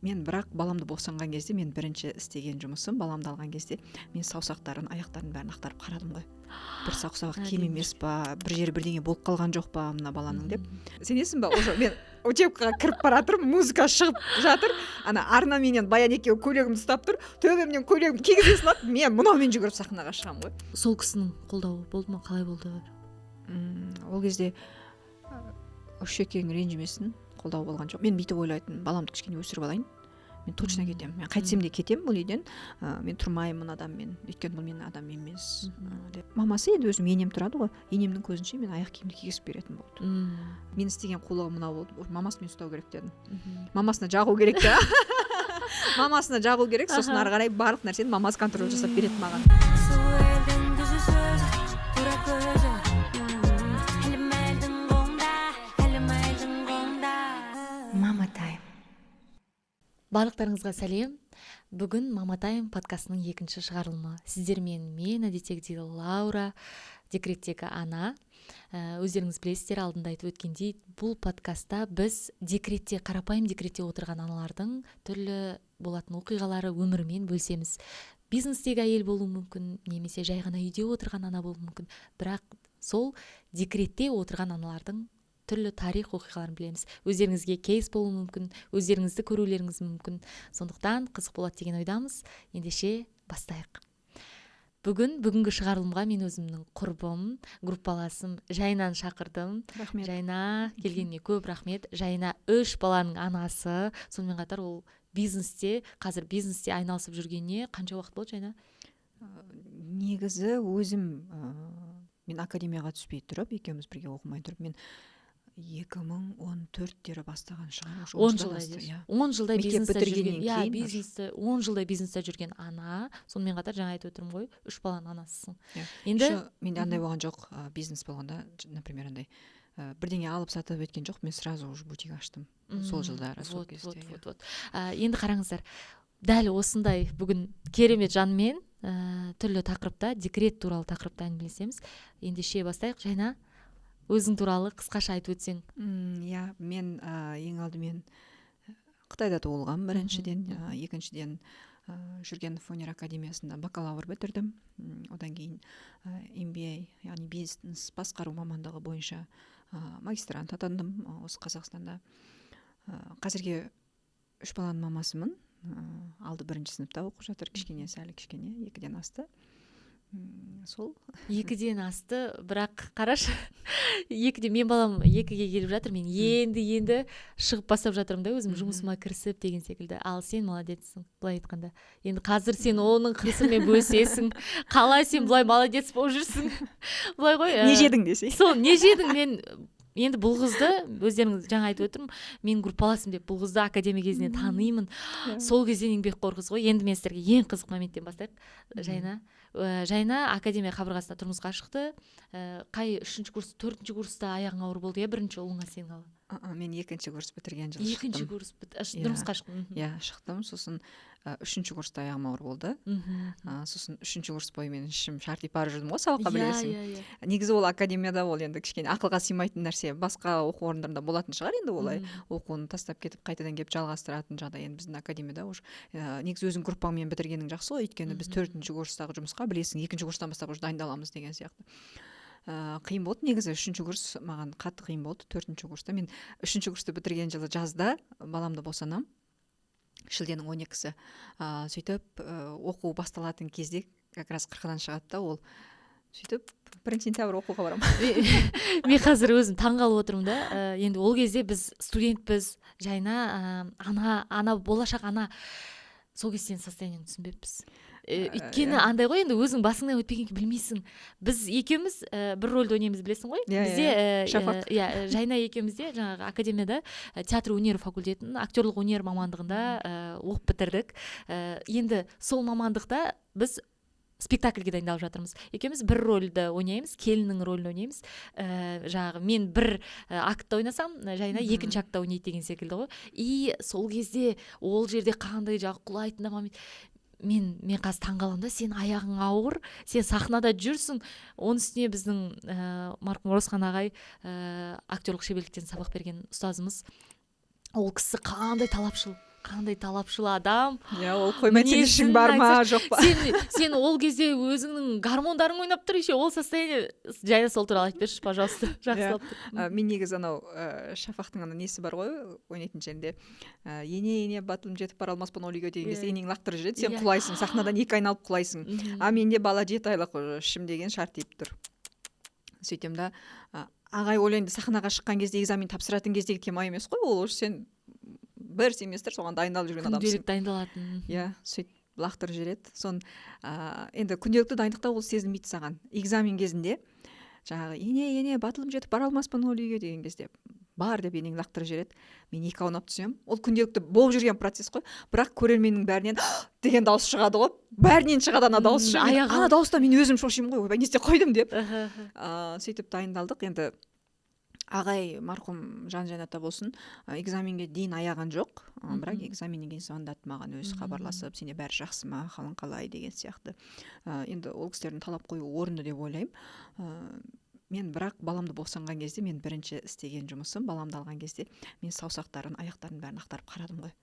мен бірақ баламды босанған кезде мен бірінші істеген жұмысым, баламды алған кезде мен саусақтарын, аяқтарын бәрін ақтарып қарадым ғой. Бір саусағы кем емес па, бір жері бірдеңе болып қалған жоқ па мына баланың деп. Сенесің ба, уже мен учебкаға кіріп бара жатырмын, музыка шығып жатыр, ана Арна менен Баян екеуі көйлегімді ұстап тұр, төбемнен көйлегім кигізе салады, мен мынаумен жүгіріп сахнаға шығамын ғой. Сол кісінің қолдауы болды ма, қалай болды? Ол кезде Үшекең ренжімесін, қолдау болған жоқ. Мен бүйтіп ойлайтын, баламды кішкене өсіріп алайын, мен точно кетемін. Мен қайтсем де кетемін бұл үйден. Мен тұрмаймын адаммен, өйткені бұл менің адам емес. Мамасы енді өзім енем тұрады ғой. Енемнің көзінше мен аяқ киімді кигізіп беретін болды. Мен істеген қулығым мынау болды. Мамасымен ұстау керек дедім. Мамасына жағу керек те. Мамасына жағу керек, сосын ары қарай барлық нәрсені мамасы контроль жасап береді маған. Барлықтарыңызға сәлем. Бүгін Мама Тайм подкастының екінші шығарылымы. Сіздермен мен, әдеттегідей Лаура, декреттегі ана. Өздеріңіз білесіздер, алдында айтып өткендей, бұл подкастта біз декретте, қарапайым декретте отырған аналардың түрлі болатын оқиғалары өмірімен бөлсеміз. Бизнестегі әйел болуы мүмкін, немесе жай ғана үйде отырған ана болуы мүмкін. Бірақ сол декретте отырған аналардың түрлі тарих оқиғаларын білеміз. Өздеріңізге кейс болуы мүмкін, өздеріңізді көрулеріңіз мүмкін. Сондықтан қызық болады деген ойдамыз. Ендеше бастайық. Бүгінгі шығарылымға мен өзімнің құрбым, группаласым Жайнаны шақырдым. Рахмет. Жайна келгеніне көп рахмет. Жайна 3 баланың анасы. Сонымен қатар ол қазір бизнесте айналысып жүргеніне қанша уақыт болды, Жайна? Негізі өзім мен академияға түспей тұрып, екеуміз бірге оқымай тұрып, мен 2014-тері бастаған шығар. 10 жылдай бизнесте жүрген, бизнесте 10 жылдай бизнесте жүрген ана, сонымен қатар жаңа айтып отырмын ғой, 3 баланың анасысың. Енді менде андай болған жоқ, бизнес болғанда, например, андай бірдеңе алып сатып өткен жоқ, мен сразу уже бутик аштым. Сол жылдары, сол кезде. Енді қараңыздар, дәл осындай бүгін керемет жанмен түрлі тақырыпта, декрет туралы тақырыпта әңгімелесеміз. Ендеше бастайық. Жайна, өзің туралы қысқаша айтып өтсең. Мен ең алдымен Қытайда туылғам біріншіден, екіншіден Жүргенов өнер академиясында бакалавр бітірдім. Одан кейін MBA, яғни бизнес басқару мамандығы бойынша магистрант атандым осы Қазақстанда. Қазірге 3 баланың мамасымын. Алды 1-ші сыныпта оқып жатыр, кішкене, 2-ден асты. Сол 2-ден асты, бірақ қарашы, 2-де мен балам 2-ге келіп жатыр, мен енді шығып бастап жатырмын да, өзім жұмысыма кірісіп деген секілді. Ал сен молодецсің, былай айтқанда. Енді қазір сен оның қырсымен бөлісесің. Қалай сен былай молодец болып жүрсің? Былай ғой. Не жедің десе. Сол, не жедің? Мен енді бұл қызды, өздеріңіз жаңа айтып отырмын, мен группаласым деп бұл қызды академия кезінен танимын. Сол кезден еңбекқор қыз ғой. Енді мен сіздерге ең қызық моменттен бастайық. Жайна академия қабырғасында тұрмысқа шықты. Қай 3-ші курс, 4-ші курста аяғың ауыр болды, 1-ші ұлыңа сен қалды? Мен 2-ші курс бітірген жылы шықтым. 2-ші курс тұрмысқа шықтым. Шықтым, сосын 3-ші курста аяғым ауыр болды. Сосын 3-ші курс бойы мен ішім шарти пары жүрдім ғой, сабаққа білесің. Негізі ол академияда ол енді кішкене ақылға сыймайтын нәрсе. Басқа оқу орындарында болатын шығар енді олай. Оқуын тастап кетіп, қайтадан келіп жалғастыратын жағдай. Енді біздің академияда негізі өзің группаңмен бітіргенің жақсы ғой, өйткені біз 4-ші курстағы жұмысқа білесің, 2-ші курстан бастап уже дайындаламыз деген сияқты. Қиын болды негізі. 3-ші курс маған қатты қиын болды. 4-ші курста мен 3-ші курсты бітірген жылы жазда баламды босанам. Шілденің 12-сі. Сөйтіп оқу басталатын кезде как раз 40-дан шығады да, ол сөйтіп 1 сентябрь оқуға барам. Мен қазір өзім таңғалып отырмын да. Енді ол кезде біз студентпіз, Жайна ана болашақ ана. Сол кезде состояниеңді түсінбеппіз. Өйткені андай ғой, енді өзің басыңнан өтпеген білмейсің. Біз екеуміз бір рөлді ойнаймыз, білесің ғой. Бізде Жайна екеуміз де жаңағы академияда театр өнер факультетін, актерлық өнер мамандығында оқып бітірдік. Енді сол мамандықта біз спектакльге дайындалып жатырмыз. Екеуміз бір рөлді ойнаймыз, келіннің рөлін ойнаймыз. Жаңағы мен бір актта ойнасам, Жайна 2-ші актта ойнайды деген секілді ғой. И сол кезде ол жерде қандай жағы құлайтын да мен қазір таңғаламын да, сен аяғың ауыр, сен сахнада жүрсің. Оның үстіне біздің марқұм Оросхан ағай актерлық шеберліктен сабақ берген ұстазымыз. Ол кісі қандай талапшыл, кандай талапшыл адам. Ол коймайтын ишиң барма, жоқ па? Сен ол кезде өзіңнің гормондарың ойнап тұр, еще ол состояние. Жайна сол туралы айтып берші, пожалуйста. Жақсылап тұр. Мен негізі анау Шафақтың ана несі бар ғой, ойнайтын жерінде. Ене батылым жетіп бара алмаспын ол үйге деген кезде енең лақтырып жүреді, сен құлайсың, сахнадан 2 айналып құлайсың. Менде бала 7 айлық ішім деген шарт deyip тұр. Сөйтем да, ағай ойлайды сахнаға шыққан кезде экзамен тапсыратын кездегі кемай емес қой, ол уже сен бір семестр соған дайындалып жүрген адамсың. Күнделік дайындалатын. Сөйтіп лақтырып жүреді. Сон енді күнделікті дайындықта ол сезілмейді саған. Экзамен кезінде жаңағы ене батылым жетіп бара алмаспын ол үйге деген кезде бар деп енең лақтырып жібереді. Мен 2 аунап түсем. Ол күнделікті болып жүрген процесс қой. Бірақ көрерменнің бәрінен деген дауыс шығады ғой. Бәрінен шығады ана дауыс. Ана дауыста мен өзім шошимын ғой. Ойбай не істеп қойдым деп. Сөйтіп дайындалдық. Енді ағай марқұм жан жәннатта болсын, экзаменге дейін аяған жоқ. Бірақ экзаменнен кейін звондады маған, өзі хабарласып, сенде бәрі жақсы ма, қалың қалай деген сияқты. Енді ол кісілердің талап қою орынды деп ойлаймын. Мен бірақ баламды босанған кезде мен бірінші істеген жұмысым, баламды алған кезде мен саусақтарын, аяқтарын бәрін ақтарып қарадым ғой.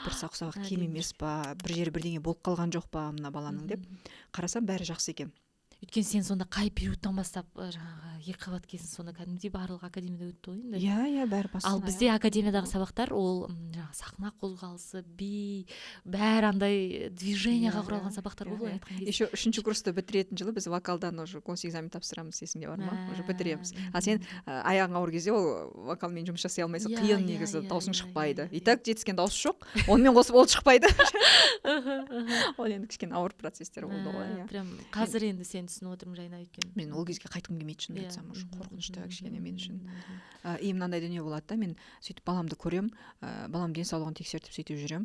Бір саусағы кем емес па, бір жері бірдеңе болып қалған жоқ па мына баланың деп. Қарасам бәрі жақсы екен. Өйткені сен сонда қай периодтан бастап жаңағы 2 қабат кезін сонда кәдімгідей барлық академияда өтті ғой енді. Бәрі басынан. Ал бізде академиядағы сабақтар ол жаңағы сахна қозғалысы, би, бәрі андай движениеға құралған сабақтар ғой былай айтқан кезде. Еще 3-ші курсты бітіретін жылы біз вокалдан уже госэкзамен тапсырамыз, есіңде бар ма? Уже бітіреміз. А сен аяғың ауыр кезде ол вокалмен жұмыс жасай алмайсың, қиын негізі, даусың шықпайды. И так жетіскен дауыс жоқ, онымен қосып ол шықпайды. Ол енді кішкене ауыр процесстер болды ғой. Прям қазір енді сен түсініп отырмын Жайна, өйткені мен ол кезге қайтқым келмейді шынын айтсам, уже қорқынышты кішкене мен үшін. И мынандай дүние болады да, мен сөйтіп баламды көрем, балам денсаулығын тексертіп сөйтіп жүрем.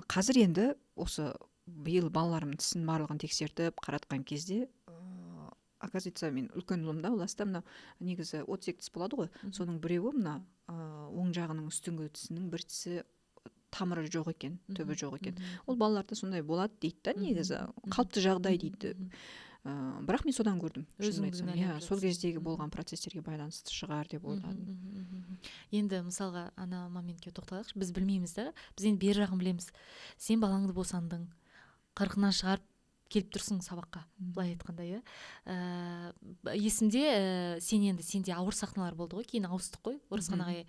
Қазір енді осы биыл балаларымның тісін барлығын тексертіп қаратқан кезде оказывается мен үлкен ұлымда оласта мына негізі 32 тіс болады ғой, соның біреуі мына оң жағының үстіңгі тісінің бір тісі тамыры жоқ екен, түбі жоқ екен. Ол балаларда сондай болады дейді да, негізі қалыпты жағдай дейді. Бірақ мен содан көрдім. Сол кездегі болған процестерге байланысты шығар деп ойладым. Енді мысалға ана моментке тоқталайықшы. Біз білмейміз да, біз енді бер жағын білеміз. Сен балаңды босандың, 40-нан шығарып келіп тұрсың сабаққа, былай айтқанда, есімде сенде ауыр сахналар болды ғой, кейін ауыстық қой Оразхан ағай.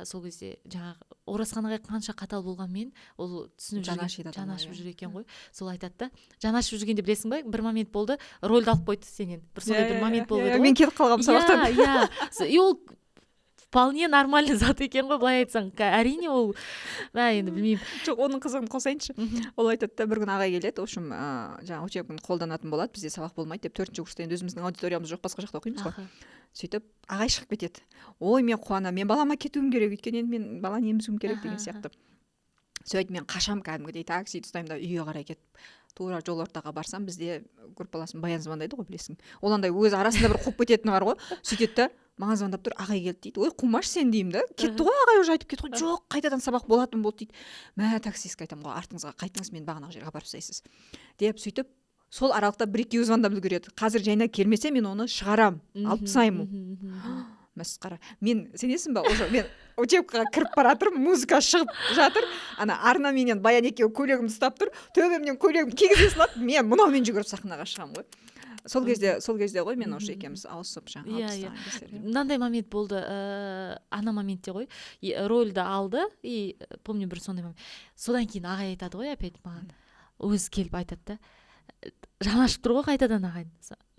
Сол кезде жаңағы Оразхан ағай қанша қатал болғанмен ол түсініп жанашып жүр екен ғой. Сол айтады да, жанашып жүргенде білесің бе, бір момент болды, рөлді алып қойды сенен. Бір сондай бір момент болды ғой. Мен кетіп қалғам сабақтан. И ол вполне нормальный зат екен ғой, былай айтсаң. Әрине ол, енді білмеймін. Жоқ, оның қызығын қосайыншы. Ол айтады да, бір күн ағай келеді, в общем, жаңағы учебканы қолданатын болады, бізде сабақ болмайды деп 4-ші курста енді өзіміздің аудиториямыз жоқ, басқа жақта оқимыз ғой. Сөйтіп ағай шығып кетеді. Ой, мен қуана, мен балама кетуім керек, өйткені енді мен баланы емізуім керек деген сияқты. Сөйтіп мен қашам кәдімгідей такси ұстаймын да үйге қарай кетіп, тура жол ортаға барсам, бізде группаласым Баян звондайды ғой, білесің. Ол андай өз арасында бір қуып кететіні бар ғой. Сөйтеді да, маған звондап тұр, ағай келді дейді. Ой, қумаш сен деймін да. Кетті ғой ағай, уже айтып кетті ғой. Жоқ, қайтадан сабақ болатын болды дейді. Мә, таксистке айтамын ғой, артыңызға қайтыңыз, мен бағанағы жерге апарып тастайсыз деп сөйтіп сол аралықта 1-2 звондап үлгереді. Қазір Жайна келмесе мен оны шығарам, алып тастаймын. Масқара. Мен сенесің ба, уже мен учебкаға кіріп бара жатырмын, музыка шығып жатыр, ана арна менен Баян екеуі көйлегімді ұстап тұр, төбемнен көйлегімді кигізе салады, мен мынаумен жүгіріп сахнаға шығамын ғой. Сол кезде ғой мен уже екеуміз ауысып жаңағы алып тастаған. Мынандай момент болды, ана моментте ғой, рөлді алды, и помню бір сондай момент. Содан кейін ағай айтады ғой, опять маған өзі келіп айтады да, жанашып тұр ғой қайтадан ағай,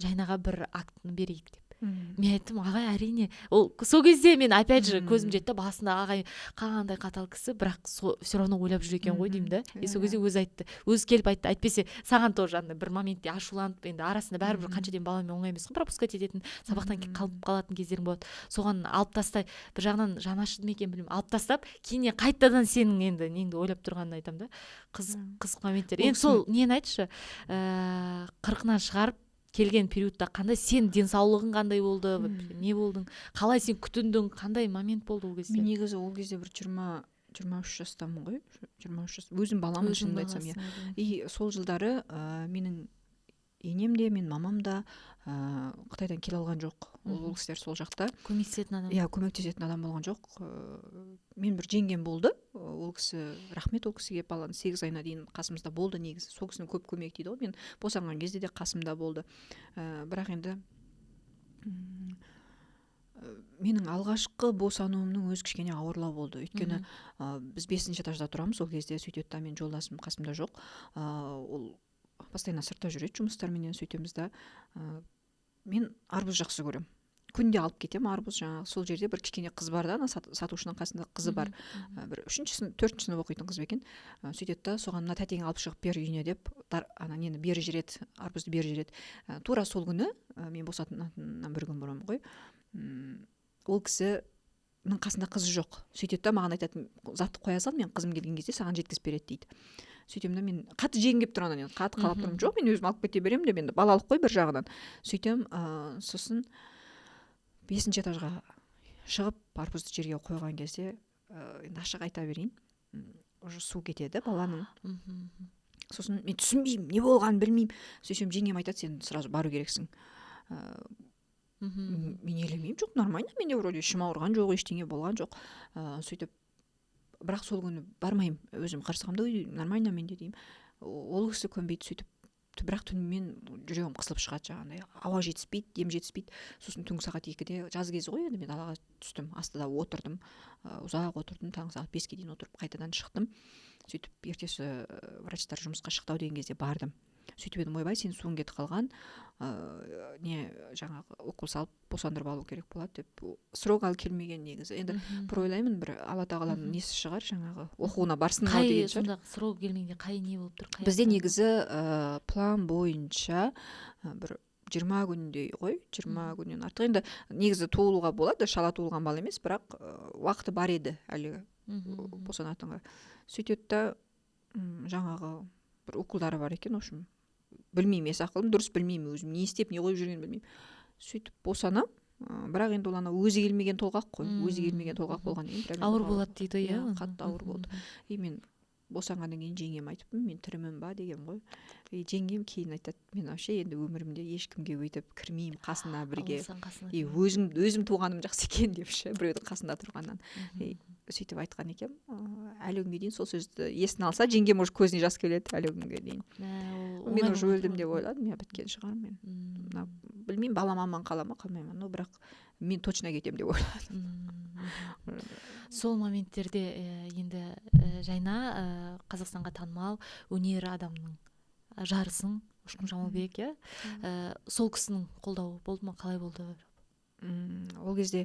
Жайнаға бір актын берейік деп. Мен айттым, ағай, әрине. Ол сол кезде мен опять же көзім жетті, басында ағай қандай қатал кісі, бірақ все равно ойлап жүр екен ғой деймін да. И сол кезде өзі айтты, өзі келіп айтты, әйтпесе саған тоже андай бір моментте ашуланып, енді арасында бәрібір қанша дейін баламен оңай емес қой, пропускать ететін, сабақтан қалып қалатын кездерің болады. Соған алып тастай, бір жағынан жанашыды ма екен білмеймін, алып тастап, кейін қайтадан сенің енді неңді ойлап тұрғанын айтамын да. Қызық моменттер. Енді сол нені айтшы, 40-нан шығарып келген периодта қандай, сен денсаулығың қандай болды, не болдың, қалай сен күтіндің, қандай момент болды ол кезде? Мен негізі ол кезде бір 23 жастамын ғой, 23 жас, өзім баламын шынымды айтсам. И сол жылдары менің енем де мен мамам да Қытайдан келе алған жоқ. Ол кісілер сол жақта көмектесетін адам. Иә, көмектесетін адам болған жоқ. Мен бір жеңгем болды. Ол кісі, рахмет, ол кісіге баланың 8 айына дейін қасымызда болды негізі. Сол кісінің көп көмегі дейді ғой. Мен босанған кезде де қасымда болды. Бірақ енді менің алғашқы босануымның өзі кішкене ауырлау болды. Өйткені біз 5-ші этажда тұрамыз ол кезде. Сөйтеді да мен жолдасым қасымда жоқ. Ол постоянно сыртта жүреді жұмыстарменен, сөйтеміз да. Мен арбуз жақсы көремін. Күнде алып кетемін арбуз, жаңағы сол жерде бір кішкене қыз бар да, сатушының қасында қызы бар. Бір 3-ші 4-ші сынып оқитын қыз екен. Сөйтеді да, соған мына тәтең алып шығып бер үйіне деп, ана нені бері жүреді, арбузды бері жүреді. Тура сол күні, мен босатыннан бір күн бұрын ғой, ол кісінің қасында қызы жоқ. Сөйтеді да, маған айтады, затты қоя сал, мен қызым келген кезде саған жеткізіп береді дейді. Сөйтем да, мен қатты жегім келіп тұрғаннан, енді қатты қалап тұрмын, жоқ, мен өзім алып кете беремін деп, енді балалық қой бір жағынан. Сөйтем, сосын 5-ші этажға шығып арбузды жерге қойған кезде, енді ашық айта берейін, уже су кетеді баланың. Сосын мен түсінбеймін, не болғанын білмеймін. Сөйтсем жеңгем айтады, сен сразу бару керексің. Мен елемеймін, жоқ, нормально, менде вроде ішім ауырған жоқ, ештеңе болған жоқ. Сөйтіп, бірақ сол күні бармаймын, өзім қырсығымды, нормально менде деймін. Ол кісі көнбейді, сөйтіп, бірақ түнімен жүрегім қысылып шығады жаңағындай. Ауа жетіспейді, дем жетіспейді. Сосын түнгі сағат 2-де, жаз кезі ғой, енді мен далаға түстім, астыда отырдым, ұзақ отырдым, таңғы сағат 5-ге дейін отырып қайтадан шықтым. Сөйтіп ертесі врачтар жұмысқа шықтау деген кезде бардым. Сөйтіп едім, ойбай, сен суың кетіп қалған, не жаңағы укол салып босандырып алу керек болады деп, срок ал келмеген негізі. Енді бір ойлаймын, бір Алла тағаланың несі шығар, жаңағы оқуына барсын ау деген шығар. Сонда срок келмегенде қай не болып тұр? Бізде негізі план бойынша бір 20 күндей ғой, 20 күннен артық. Енді негізі туылуға болады, шала туылған бала емес, бірақ уақыты бар еді әлі босанатынға. Сөйтеді да, жаңағы бір уколдары бар екен, в общем, білмеймін, ақылым дұрыс білмеймін, өзім не істеп, не қойып жүрген білмеймін. Сөйтіп босанам, бірақ енді ол ана өзі келмеген толғақ қой, өзі келмеген толғақ болған деген. Ауыр болады дейді, иә. Қатты ауыр болды. Мен босанғаннан кейін жеңгем айтыппын, мен тірімін ба деген ғой. Жеңгем кейін айтады, мен вообще енді өмірімде ешкімге өйтіп кірмеймін қасына бірге. Өзім туғаным жақсы екен депші, біреудің қасында тұрғаннан. Сөйтіп айтқан екен, әлі күнге дейін сол сөзді есіне алса, жеңгем уже көзіне жас келеді әлі күнге дейін. Мен уже өлдім деп ойладым, я біткен шығар мен. Білмеймін, балам аман қала ма, қалмаймын, но бірақ мен точно кетем деп ойладым. Сол моменттерде енді Жайна Қазақстанға танымал өнер адамның жарысың, Ұшқын Жамалбек, сол кісінің қолдауы болды ма, қалай болды? Ол кезде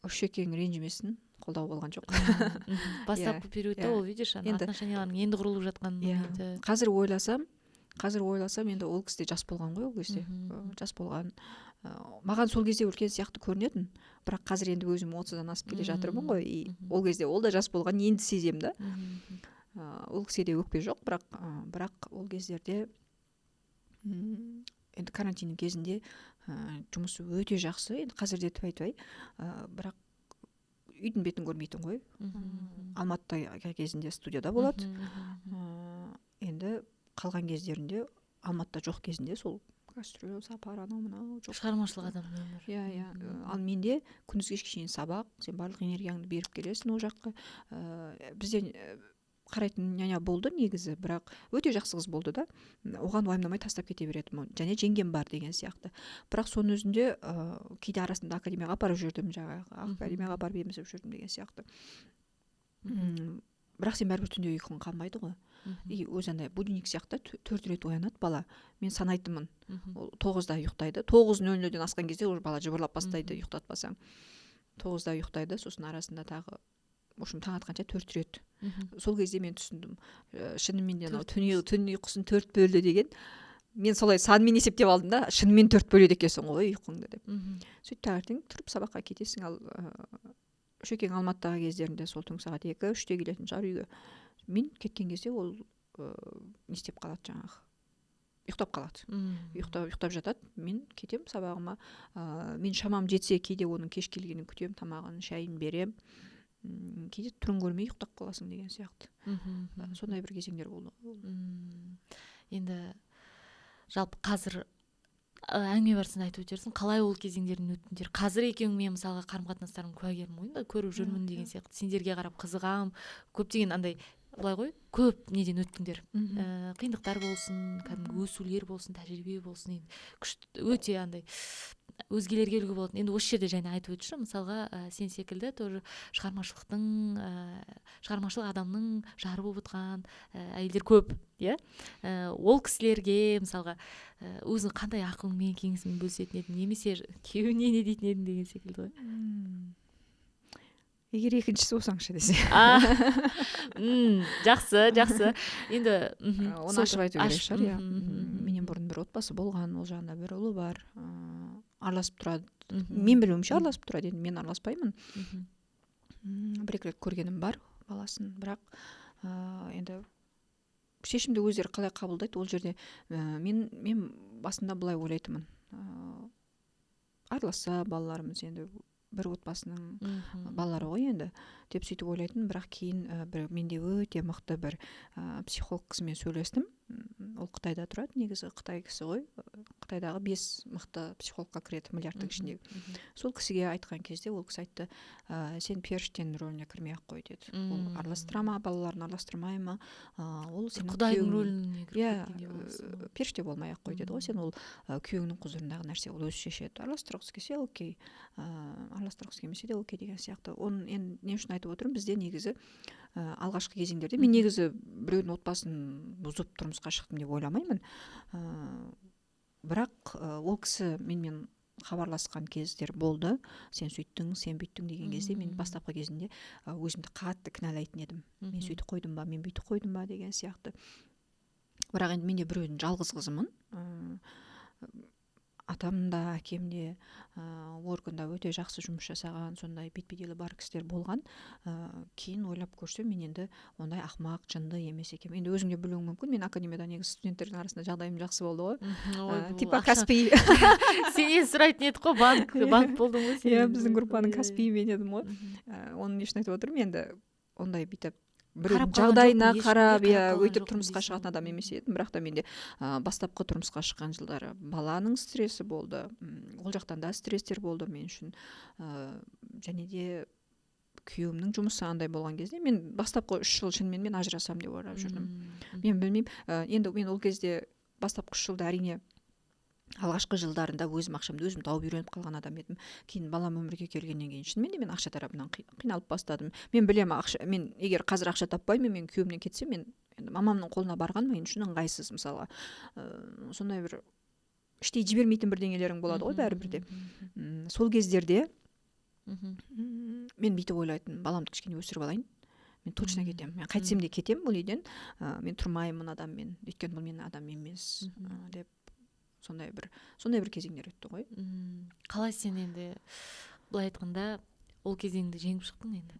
Үшекең ренжімесін, қолдау болған жоқ. Бастапқы периодта ол, видишь, отношениялардың енді құрылып жатқан моменті. Қазір ойласам, енді ол кісі жас болған ғой, ол кезде. Жас болған. Маған сол кезде үлкен сияқты көрінетін, бірақ қазір енді өзім 30-дан асып келе жатырмын ғой, ол кезде ол да жас болған, енді сезем да. Ол кісіде өкпе жоқ, бірақ ол кездерде енді карантиннің кезінде жұмысы өте жақсы, енді қазірде твай-твай, бірақ үйдің бетін көрмейтін ғой. Алматыда кезінде студияда болады. Енді қалған кездерінде Алматыда жоқ кезінде сол гастроль, сапар, анау мынау жоқ. Шығармашылық адамның өмірі. Иә. Ал менде күндізге шейін сабақ, сен барлық энергияңды беріп келесің ол жаққа. Бізде қарайтын няня болды негізі, бірақ өте жақсы қыз болды да. Оған уайымдамай тастап кете береді. Және жеңгем бар деген сияқты. Бірақ соның өзінде кейде арасында академияға апарып жүрдім, жаңағы академияға апарып емізіп жүрдім деген сияқты. Бірақ сен бәрібір түнде ұйқың қалмайды ғой. И өзі андай будильник сияқты 4 рет оянады бала. Мен санайтынмын. Ол 9-да ұйықтайды. 9:00-ден асқан кезде уже бала жыбырлап бастайды, ұйықтатпасаң. 9-да ұйықтайды, сосын арасында тағы, в общем, таң атқанша 4 рет. Сол кезде мен түсіндім. Шынымен де түн ұйқысын 4 бөлді деген. Мен солай санмен есептеп алдым да, шынымен 4 бөледі екенсің ғой ұйқыңды деп. Сөйтіп таңертең тұрып сабаққа кетесің. Ал Үшекең Алматыдағы кездерінде сол түнгі сағат 2-3-те келетін шығар үйге. Мен кеткен кезде ол не істеп қалады жаңағы. Ұйықтап қалады. Ұйықтап жатады. Мен кетем сабағыма. Мен шамам жетсе кейде оның кеш келгенін күтем, тамағын, шайын берем. Кейде түрін көрмей ұйықтап қаласың деген сияқты. Сондай бір кезеңдер болды. Енді жалпы қазір әңгіме барысында айтып өтерсің, қалай ол кезеңдерден өттіңдер? Қазір екеуің мен мысалға қарым-қатынастарым куәгерім ғой, көріп жүрмін деген сияқты. Сендерге қарап қызығам, көптеген андай былай ғой, көп неден өттіңдер. Қиындықтар болсын, кәдімгі өсулер болсын, тәжірибе болсын, енді өте андай өзгелерге үлгі болатын. Енді осы жерде және айтып өтші, мысалға сен секілді тоже шығармашылық адамның жары болып отқан әйелдер көп, иә. Ол кісілерге мысалға өзің қандай ақылыңмен кеңесіңмен бөлісетін едің, немесе күйеуіне не дейтін едің деген секілді ғой. Егер екіншісі болсаңшы десе. Жақсы. Енді оны ашық айту керек шығар, иә. Менен бұрын бір отбасы болған, ол жағында бір ұлы бар, араласып тұрады. Мен білуімше араласып тұрады, енді мен араласпаймын. Бір-екі рет көргенім бар баласын, бірақ енді шешімді өздері қалай қабылдайды, ол жерде мен басында былай ойлайтынмын. Араласса балаларымыз енді бір отбасының балалары ғой енді деп сөйтіп ойлайтын, бірақ кейін менде өте мықты бір психолог кісімен сөйлестім. Ол Қытайда тұрады, негізі Қытай кісі ғой. Қытайдағы 5 мықты психологқа кіреді миллиардтың ішіндегі. Сол кісіге айтқан кезде ол кісі айтты, сен періштенің рөліне кірмей ақ қой деді. Ол араластыра ма, балаларын араластырмай ма? Ол сенің Құдайдың рөліне кіріп періште болмай ақ қой деді ғой. Сен ол күйеуіңнің құзырындағы нәрсе, ол өзі шешеді. Араластырғысы келсе окей, араластырғысы келмесе де окей деген сияқты. Оны енді не үшін айтып отырмын? Бізде негізі алғашқы кезеңдерде мен негізі біреудің отбасын бұзып тұрмысқа шықтым деп ойламаймын. Бірақ ол кісі менімен хабарласқан кездер болды. Сен сөйттің, сен бүйттің деген кезде мен бастапқы кезінде өзімді қатты кінәлайтын едім. Мен сөйтіп қойдым ба, мен бүйтіп қойдым ба деген сияқты. Бірақ енді мен де біреудің жалғыз қызымын. Атам да, әкем де органда өте жақсы жұмыс жасаған, сондай бет-беделі бар кісілер болған. Кейін ойлап көрсем, мен енді ондай ақымақ, жынды емес екенмін. Енді өзің де білуің мүмкін, мен академияда негізі студенттердің арасында жағдайым жақсы болды ғой. Типа Каспий. Сенен сұрайтын едік қой, банк болдың ғой сен. Иә, біздің группаның Каспий мен едім ғой. Оның не үшін айтып отырмын, енді ондай бүйтіп бір жағдайына қарап, өйтіп тұрмысқа шығатын адам емес едім, бірақ та менде бастапқы тұрмысқа шыққан жылдары баланың стресі болды, ол жақтан да стресстер болды мен үшін, және де күйеуімнің жұмысы андай болған кезде мен бастапқы 3 жыл шынымен мен ажырасам деп ойлап жүрдім. Мен білмеймін, енді мен ол кезде бастапқы 3 жылда әрине алғашқы жылдарында өзім ақшамды өзім тауып үйреніп қалған адам едім. Кейін балам өмірге келгеннен кейін шынымен де мен ақша тарапынан қиналып бастадым. Мен білемін, мен егер қазір ақша таппаймын, мен күйеуімнен кетсем, мен енді мамамның қолына барған мен үшін ыңғайсыз мысалға. Сондай бір іштей жібермейтін бір деңгейлерің болады ғой бәрібір де. Сол кездерде мен бүйтіп ойлайтын, баламды кішкене өсіріп алайын. Мен точно кетемін. Мен қайтсем де кетемін бұл үйден. Мен тұрмаймын адаммен, өйткені бұл менің адам емес деп. Сондай бір кезеңдер өтті ғой. Қалай сен енді былай айтқанда ол кезеңді жеңіп шықтың енді?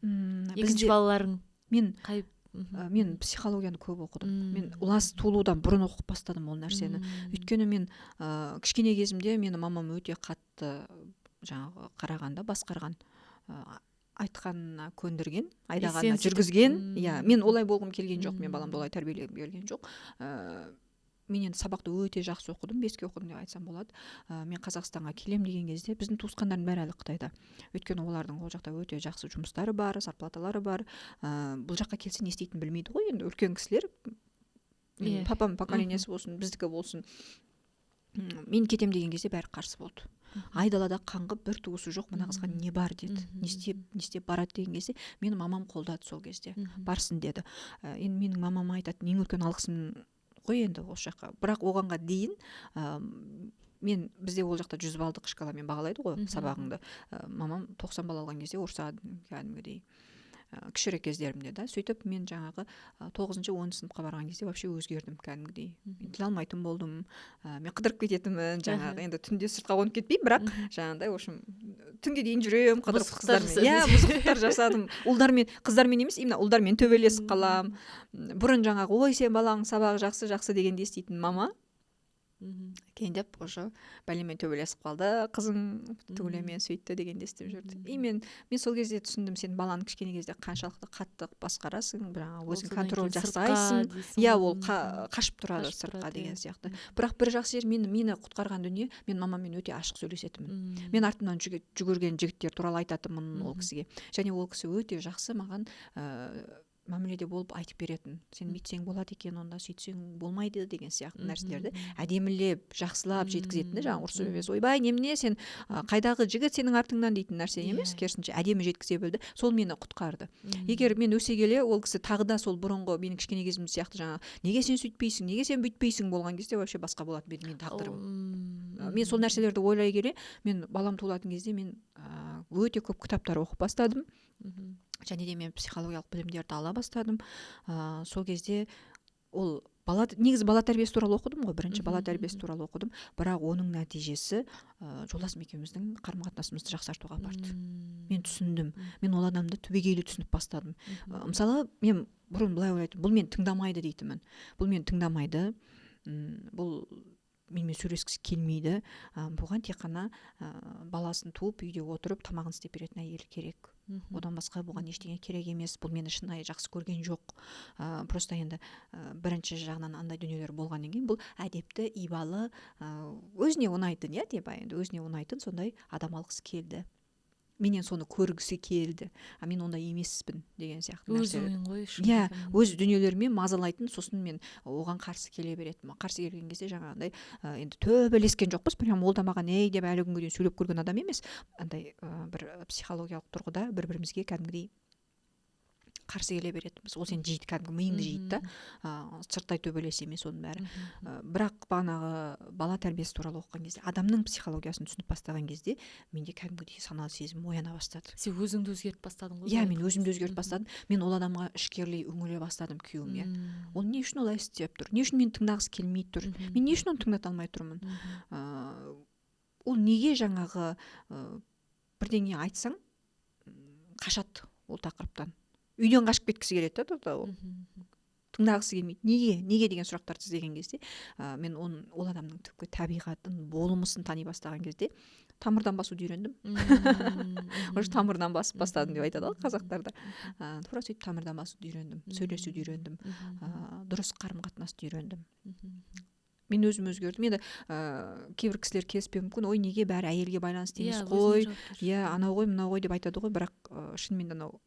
Екінші балаларың мен психологияны көп оқыдым. Мен ұлас туылудан бұрын оқып бастадым ол нәрсені. Өйткені мен кішкене кезімде мені мамам өте қатты жаңағы қарағанда басқарған, айтқанына көндірген, айдағанына жүргізген. Мен олай болғым келген жоқ, мен баламды олай тәрбиелегім келген жоқ. Мен енді сабақты өте жақсы оқыдым, 5-ке оқыдым деп айтсам болады. Мен Қазақстанға келем деген кезде біздің туысқандардың бәрі әлі Қытайда. Өйткені олардың ол жақта өте жақсы жұмыстары бар, зарплаталары бар. Бұл жаққа келсе не істейтінін білмейді ғой, енді үлкен кісілер. Папам поколениясы болсын, біздікі болсын. Мен кетем деген кезде бәрі қарсы болды. Айдалада қаңғып бір туысы жоқ, мына қызға не бар деді. Не істеп барады деген кезде мені мамам қолдады сол кезде. Барсын деді. Енді менің мамама айтатын ең үлкен алғысым ғой енді осы жаққа. Бірақ оғанға дейін бізде ол жақта 100 балдық шкаламен бағалайды ғой сабағыңды. Мамам 90 балл алған кезде ұрсады кәдімгідей. Кішірек кездерімде да. Сөйтіп мен жаңағы 9-10 сыныпқа барған кезде вообще өзгердім кәдімгідей. Мен тіл алмайтын болдым. Мен қыдырып кететінмін жаңағы. Енді түнде сыртқа қонып кетпеймін, бірақ жаңағыдай, в общем, түнге дейін жүремін қыдырып қыздармен. Бұзықтықтар жасадым. Қыздармен емес, именно ұлдармен төбелесіп қалам. Бұрын жаңағы, ой, сен балаң сабағы жақсы дегенде еститін мама. кейіндеп уже бәлемен төбелесіп қалды, қызың түгілемен сөйтті дегенде естіп жүрді. И мен сол кезде түсіндім, сен баланы кішкене кезде қаншалықты қатты басқарасың, бірақ өзің контроль жасайсың. Иә, ол қашып тұрады сыртқа деген сияқты. Бірақ бір жақсы жер, мені құтқарған дүние, мен мамаммен өте ашық сөйлесетінмін. Мен артымнан жүгірген жігіттер туралы айтатынмын ол кісіге. Және ол кісі өте жақсы маған мәміледе болып айтып беретін. Сен бүйтсең болады екен, онда сөйтсең болмайды деген сияқты нәрселерді әдемілеп, жақсылап жеткізетін, жаңағы ұрсып емес, ойбай немене сен қайдағы жігіт сенің артыңнан дейтін нәрсе емес, керісінше әдемі жеткізе білді. Сол мені құтқарды. Егер мен өсе келе ол кісі тағы да сол бұрынғы менің кішкене кезім сияқты жаңағы неге сен сөйтпейсің, неге сен бүйтпейсің болған кезде вообще басқа болады менің тағдырым. Мен сол нәрселерді ойлай келе, мен балам туылатын кезде мен өте көп кітаптар оқып бастадым. Және де мен психологиялық білімдерді ала бастадым. Сол кезде ол негізі бала тәрбиесі туралы оқыдым ғой, бірінші бала тәрбиесі туралы оқыдым, бірақ оның нәтижесі жолдасым екеуміздің қарым-қатынасымызды жақсартуға апарды. Мен түсіндім, мен ол адамды түбегейлі түсініп бастадым. Мысалы, мен бұрын былай ойлайтынмын, бұл мені тыңдамайды дейтінмін. Бұл мені тыңдамайды, бұл менімен сөйлескісі келмейді. Бұған тек қана баласын туып үйде отырып тамағын істеп беретін әйел керек. Одан басқа бұған ештеңе керек емес. Бұл мені шынайы жақсы көрген жоқ. Просто енді бірінші жағынан андай дүниелер болғаннан кейін бұл әдепті, ибалы, өзіне ұнайтын, иә деп енді өзіне ұнайтын сондай адам алғысы келді. Менен соны көргісі келді. Мен ондай емеспін деген сияқты нәрсе. Өз ойын ғой. Иә, өз дүниелерімен мазалайтын, сосын мен оған қарсы келе беретінмін. Қарсы келген кезде жаңағындай енді төбелескен жоқпыз, прям ол да маған ей деп әлі күнге дейін сөйлеп көрген адам емес. Андай бір психологиялық тұрғыда бір-бірімізге кәдімгідей қарсы келе беретінбіз. Ол сен жейді, кәдімгі миыңды жейді да, сырттай төбелес емес оның бәрі. Бірақ бағанағы бала тәрбиесі туралы оқыған кезде, адамның психологиясын түсініп бастаған кезде, менде кәдімгідей саналы сезім ояна бастады. Сен өзіңді өзгертіп бастадың ғой? Иә, мен өзімді өзгертіп бастадым. Мен ол адамға ішкерлей үңіле бастадым, күйеуіме. Ол не үшін олай істеп тұр? Не үшін мені тыңдағысы келмей тұр? Мен не үшін оны тыңдата алмай тұрмын? Ол неге жаңағы бірдеңе айтсаң қашады ол тақырыптан? Үйден қашып кеткісі келеді да, ол тыңдағысы келмейді. Неге деген сұрақтарды іздеген кезде, мен ол адамның түпкі табиғатын, болмысын тани бастаған кезде тамырдан басуды үйрендім. Уже тамырдан басып бастадым деп айтады ғой қазақтарда. Тура сөйтіп тамырдан басуды үйрендім, сөйлесуді үйрендім, дұрыс қарым-қатынасты үйрендім. Мен өзім өзгердім. Енді кейбір кісілер келіспеуі мүмкін, ой неге бәрі әйелге байланысты емес қой, иә анау ғой мынау ғой деп айтады ғой, бірақ шынымен анау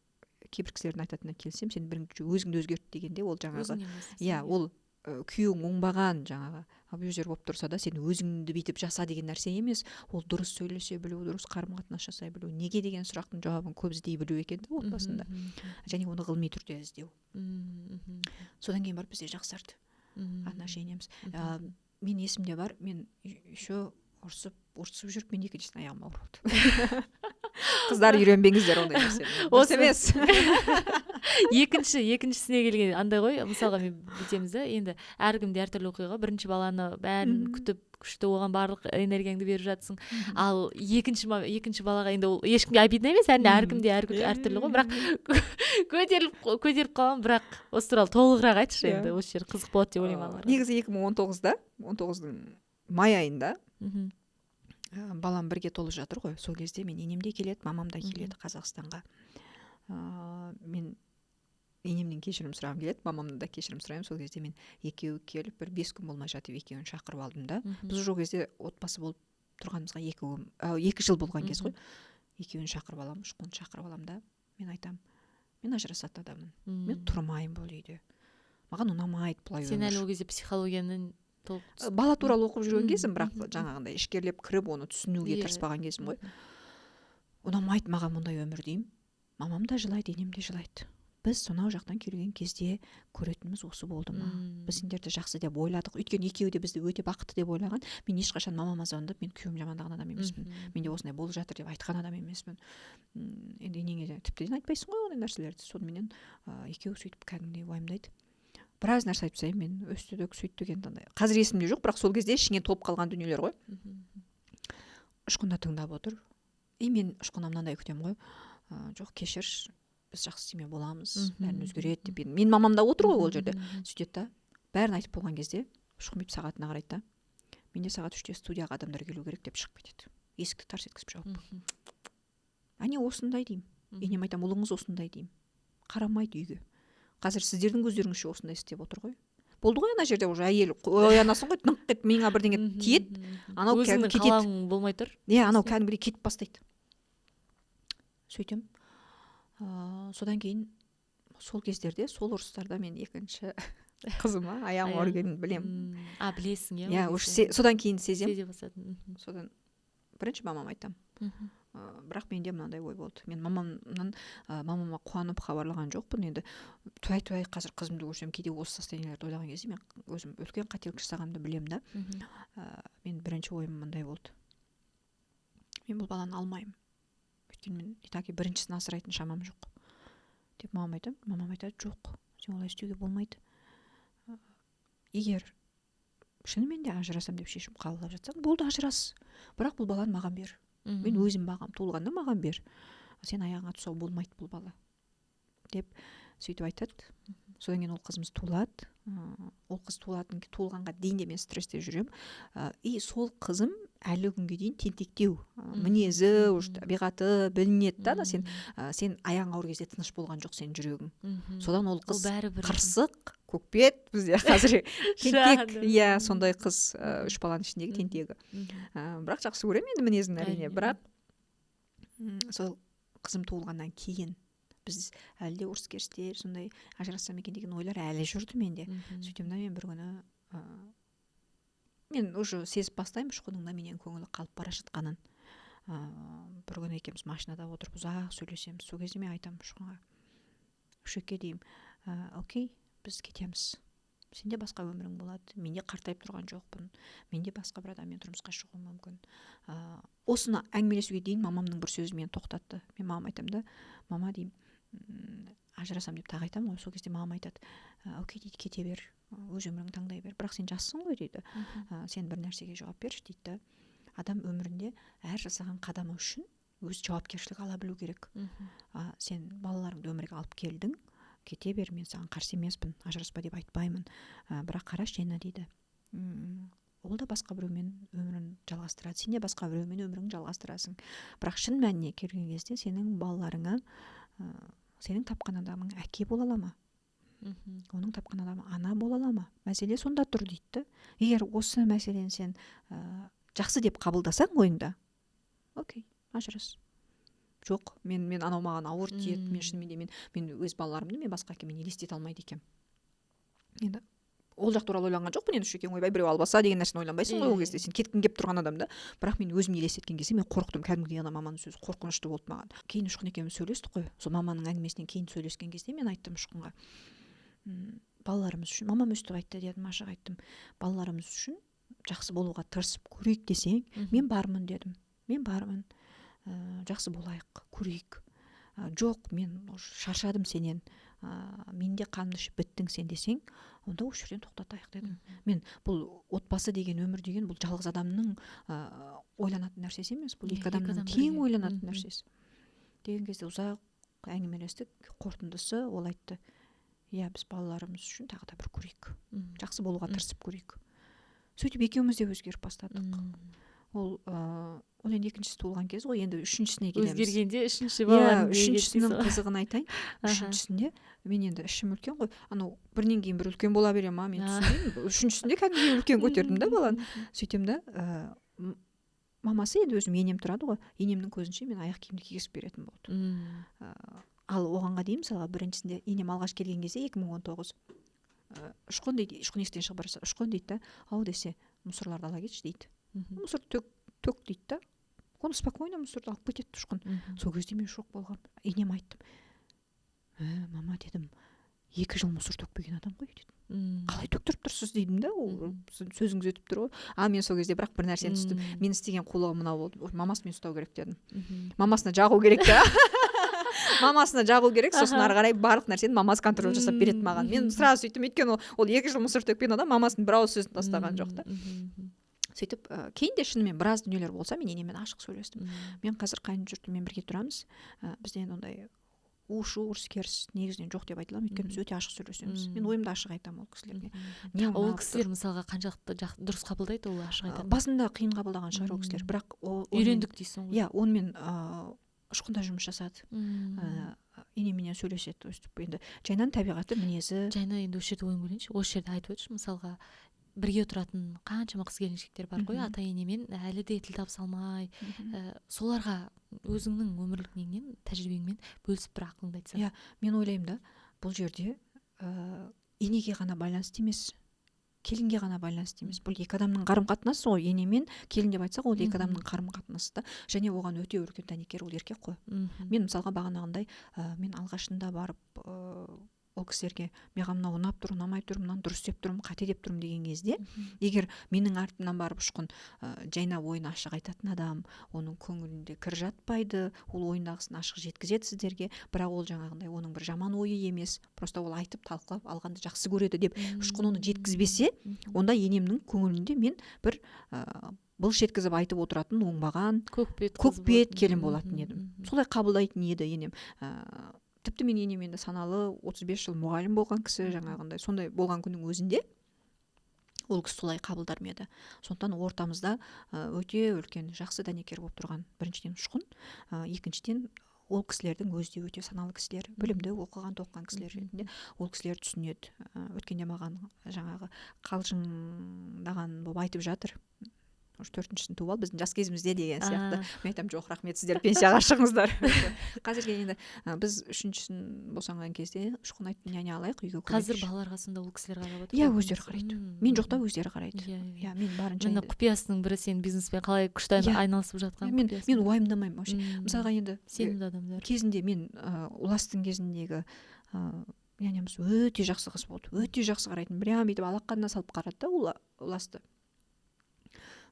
кейбір кісілердің айтатынына келсем, сен бірінші өзіңді өзгерт дегенде ол жаңағы, иә, ол күйеуің оңбаған жаңағы абьюзер болып тұрса да сен өзіңді бүйтіп жаса деген нәрсе емес. Ол дұрыс сөйлесе білу, дұрыс қарым-қатынас жасай білу, неге деген сұрақтың жауабын көп іздей білу екен де отбасында. Және оны ғылыми түрде іздеу. Содан кейін барып бізде жақсарды отношениямыз. Мен есімде бар, мен еще ұрсып жүріп, мен екіншісін аяғым ауыр болды. Қыздар үйренбеңіздер ондай нәрсені. Осы емес. Екіншісіне келген андай ғой, мысалға мен бүйтеміз да, енді әркімде әртүрлі оқиға, бірінші баланы бәрін күтіп, күшті оған барлық энергияңды беріп жатсың. Ал екінші балаға енді ол ешкімге обидно емес, әркімде әртүрлі ғой, бірақ көтеріліп қалған, бірақ осы туралы толығырақ айтшы, енді осы жер қызық болады деп ойлаймын. Негізі 19-дың май айында балам бірге толып жатыр ғой. Сол кезде мен енем де келеді, мамам да келеді Қазақстанға. Мен енемнен кешірім сұрағым келеді, мамамнан да кешірім сұраймын. Сол кезде мен екеуі келіп, бір 5 күн болмай жатып екеуін шақырып алдым да. Біз жоқ кезде отбасы болып тұрғанымызға 2 жыл болған кез ғой. Екеуін шақырып аламын, ұшқын шақырып аламын да. Мен айтам, мен ажырасатын адаммын. Мен тұрмаймын бұл үйде. Маған ұнамайды бұлай өмір. Сен әлі ол кезде психологияның бала туралы оқып жүрген кезім, бірақ жаңағындай ішкерлеп кіріп оны түсінуге тырыспаған кезім ғой. Ұнамайды маған мұндай өмір деймін. Мамам да жылайды, енем де жылайды. Біз сонау жақтан келген кезде көретініміз осы болды ма? Біз сендерді жақсы деп ойладық. Өйткені екеуі де бізді өте бақытты деп ойлаған. Мен ешқашан мамама звондап, мен күйеуім жамандаған адам емеспін. Менде осындай болып жатыр деп айтқан адам емеспін. Енді енеңе тіптен айтпайсың ғой ондай нәрселерді. Соныменен екеуі сөйтіп кәдімгідей уайымдайды. Біраз нәрсе айтып тастаймын, мен өстідік сөйттік енді. Қазір есімде жоқ, бірақ сол кезде ішіңе толып қалған дүниелер ғой. Ұшқын да тыңдап отыр. Мен ұшқыннан мынандай күтемін ғой. Жоқ, кешір, біз жақсы істеме боламыз, бәрін өзгереді деп. Мен мамам да отыр ғой ол жерде. Сөйтеді да, бәрін айтып болған кезде ұшқын бүйтіп сағатына қарайды да. менде сағат 3-те студияға адамдар келу керек деп шығып кетеді. Есікті тарс еткізіп жауып. Әне осындай деймін. Енем айтам, ұлыңыз осындай деймін. Қарамайды үйге. Қазір сіздердің көздеріңізше осындай істеп отыр ғой. Болды ғой ана жерде уже әйел оянасың ғой, ныңқ етіп миыңа бірдеңе тиеді. Анау өзіңнің қалауың болмай тұр. Анау кәдімгідей кетіп бастайды. Сөйтем. Содан кейін сол кездерде, сол ұрыстарда мен екінші қызыма аяғым ауырғанын білемін. Білесің, иә? Содан кейін сезем. Сезе бастадың. Содан бірінші мамама айтам. Бірақ менде мынандай ой болды. Мен мамама қуанып хабарлаған жоқпын. Енді туай қазір қызымды көрсем, кейде осы состояниелерді ойлаған кезде мен өзім үлкен қателік жасағанымды білемін да. Мен бірінші ойым мындай болды. Мен бұл баланы алмаймын. Өйткені мен итаки біріншісін асырайтын шамам жоқ. Деп мамам айтады, жоқ, сен олай істеуге болмайды. Егер шынымен де ажырасам деп шешім қабылдап жатсаң, болды, ажырас. Бірақ бұл баланы маған бер. Мен өзім бағам, туылғанда маған бер. Сен аяғыңа тұсау болмайды бұл бала. Деп сөйтіп айтады. Содан кейін ол қызымыз туылады. Ол қыз туылғанға дейін де мен стрессте жүрем. И сол қызым әлі күнге дейін тентектеу. Мінезі, табиғаты білінеді да. Сен аяғың ауыр кезде тыныш болған жоқ сен жүрегің. Содан ол қыз қырсық, көкбет, бізде қазір тентек. Иә, сондай қыз 3 баланың ішіндегі тентегі. Бірақ жақсы көремін енді мінезін әрине. Бірақ сол қызым туылғаннан кейін біз әлі де ұрыс-керістер, сондай ажырассам екен деген ойлар әлі жүрді менде. Сөйтем да мен бір күні мен уже сезіп бастаймын ұшқынның да менен көңілі қалып бара жатқанын. Бір күні екеуміз машинада отырып ұзақ сөйлесеміз. Сол кезде мен айтамын ұшқынға, Үшекке деймін, окей, біз кетеміз. Сенде басқа өмірің болады. Менде қартайып тұрған жоқпын. Менде басқа бір адаммен тұрмысқа шығуым мүмкін. Осыны әңгімелесуге дейін мамамның бір сөзі мені тоқтатты. Мен мамам айтам да, мама деймін, ажырасам деп тағы айтамын ғой. Сол кезде мамам айтады, окей дейді, кете бер, өз өміріңді таңдай бер. Бірақ сен жассың ғой дейді. Сен бір нәрсеге жауап берші дейді. Адам өмірінде әр жасаған қадамы үшін өз жауапкершілік ала білу керек. Сен балаларыңды өмірге алып келдің, кете бер, мен саған қарсы емеспін, ажыраспа деп айтпаймын. Бірақ қараш жена дейді. Ол да басқа біреумен өмірін жалғастырады. Сен де басқа біреумен өміріңді жалғастырасың. Бірақ шын мәніне келген кезде сенің балаларыңа сенің тапқан адамың әке бола ала ма? Оның тапқан адамы ана бола ала ма? Мәселе сонда тұр дейді. Егер осы мәселені сен жақсы деп қабылдасаң ойыңда, окей, ажырас. Жоқ, мен анау маған ауыр тиеді, мен шынымен де мен өз балаларымды мен басқа әкемен елестете алмайды екем. Енді ол жақ туралы ойланған жоқпын, енді Үшекең ойбай біреу албаса деген нәрсені ойланбайсың ғой ол кезде, сен кеткің келіп тұрған адамда. Бірақ мен өзім елестеткен кезде мен қорықтым, кәдімгідей ана маманың сөзі қорқынышты болды маған. Кейін Ұшқын екеуміз сөйлестік қой, сол маманың әңгімесінен кейін сөйлескен кезде мен айттым Ұшқынға, балаларымыз үшін, мамам өстіп айтты дедім, ашық айттым, балаларымыз үшін жақсы болуға тырысып көрейік десең, мен бармын дедім, мен бармын, жақсы болайық, көрейік. Жоқ, мен шаршадым сенен, менде қанды ішіп біттің сен десең, онда осы жерден тоқтатайық дедім. Мен бұл отбасы деген, өмір деген, бұл жалғыз адамның ойланатын нәрсесі емес, бұл екі адамның тең ойланатын нәрсесі. Деген кезде ұзақ әңгімелестік, қорытындысы ол айтты, иә, біз балаларымыз үшін тағы да бір көрейік, жақсы болуға тырысып көрейік. Сөйтіп екеуміз де өзгеріп бастадық. Ол енді екіншісі туылған кез ғой, енді үшіншісіне келеміз. Өзгергенде үшінші баланың үшіншісінің қызығын айтайын. Үшіншісінде мен енді ішім үлкен ғой, анау бірінен кейін бір үлкен бола бере ма, мен түсінбеймін. Үшіншісінде кәдімгідей үлкен көтердім да баланы. Сөйтем да, мамасы енді өзім енем тұрады ғой, енемнің көзінше мен аяқ киімді кигізіп беретін болды. Ал оғанға дейін мысалға біріншісінде енем алғаш келген кезде 2019 Ұшқын дейді, Ұшқын естен шығып барса, Ұшқын дейді да, ау десе, мусорларды ала кетші дейді. Мусорды төк дейді да. Оны спокойно мусорды алып кетеді Ұшқын. Сол кезде мен шок болғам. Енем айттым, мама дедім, 2 жыл мусор төкпеген адам ғой дедім. Қалай төктіріп тұрсыз дейдім да, сөзіңіз өтіп тұр ғой. Мен сол кезде бірақ бір нәрсені түстім. Мен істеген қулығым мынау болды. Мамасымен ұстау керек дедім. Мамасына жағу керек та. Мамасына жағу керек, сосын ары қарай барлық нәрсені мамасы контроль жасап береді маған. Мен сразу сөйттім, өйткені ол 2 жыл мусор төкпеген адам мамасының бір ауыз сөзін тастаған жоқ та. Сөйтіп, кейін де шынымен біраз дүниелер болса, мен енеммен ашық сөйлестім. Мен қазір қайын жұртыммен бірге тұрамыз. Бізде енді ондай ушу ұрыс-керіс негізінен жоқ деп айта аламын, өйткені біз өте ашық сөйлесеміз. Мен ойымды ашық айтамын ол кісілерге. Ол кісілер мысалға қаншалықты дұрыс қабылдайды ол ашық айтады? Басында қиын қабылдаған шығар ол кісілер, бірақ үйрендік дейсің ғой. Иә, онымен ұшқында жұмыс жасады. Енеменен сөйлеседі, өстіп енді Жайнаның табиғаты, мінезі. Жайна, енді осы жерде ойын бөлейінші, осы жерде айтып өтші, мысалға бірге тұратын қаншама қыз келіншектер бар ғой, ата енемен әлі де тіл табыса алмай, соларға өзіңнің өмірлік неңнен, тәжірибеңмен бөлісіп бір ақылыңды айтсаң. Иә, мен ойлаймын да, бұл жерде енеге ғана байланысты емес, келінге ғана байланысты емес. Бұл екі адамның қарым-қатынасы ғой, ене мен келін деп айтсақ, ол екі адамның қарым-қатынасы да, және оған өте үлкен дәнекер ол еркек қой. Мен мысалға бағанағындай, мен алғашында барып ол кісілерге маған мынау ұнап тұр, ұнамай тұр, мынаны дұрыс деп тұрмын, қате деп тұрмын деген кезде, егер менің артымнан барып ұшқын Жайна ойын ашық айтатын адам, оның көңілінде кір жатпайды, ол ойындағысын ашық жеткізеді сіздерге, бірақ ол жаңағындай оның бір жаман ойы емес, просто ол айтып талқылап алғанды жақсы көреді деп ұшқын оны жеткізбесе, онда енемнің көңілінде мен бір былш еткізіп айтып отыратын оңбаған көкбет келін болатын едім. Солай қабылдайтын еді енем. Тіпті мен енем енді саналы 35 жыл мұғалім болған кісі, жаңағындай сондай болған күннің өзінде ол кісі солай қабылдар ма еді. Сондықтан ортамызда өте үлкен жақсы дәнекер болып тұрған, біріншіден ұшқын, екіншіден ол кісілердің өзі де өте саналы кісілер, білімді оқыған тоқыған кісілер ретінде ол кісілер түсінеді. Өткенде маған жаңағы қалжыңдаған болып айтып жатыр, уже 4-шісін туып ал, біздің жас кезімізде деген сияқты. Мен айтамын, жоқ, рахмет, сіздер пенсияға шығыңыздар. Қазірге енді біз 3-шісін босанған кезде ұшқын айтты, няня алайық, үйге көмекші. Қазір балаларға сонда ол кісілер қарап отыр? Иә, өздері қарайды. Мен жоқта өздері қарайды. Иә, мен барынша. Міне құпиясының бірі сенің бизнеспен қалай күшті айналысып жатқан. Мен уайымдамаймын вообще. Мысалға енді сенімді адамдар. Кезінде мен Уластың кезіндегі нянямыз өте жақсы қыз болды. Өте жақсы қарайтын. Прям бүйтіп алақанына салып қарады да Уласты.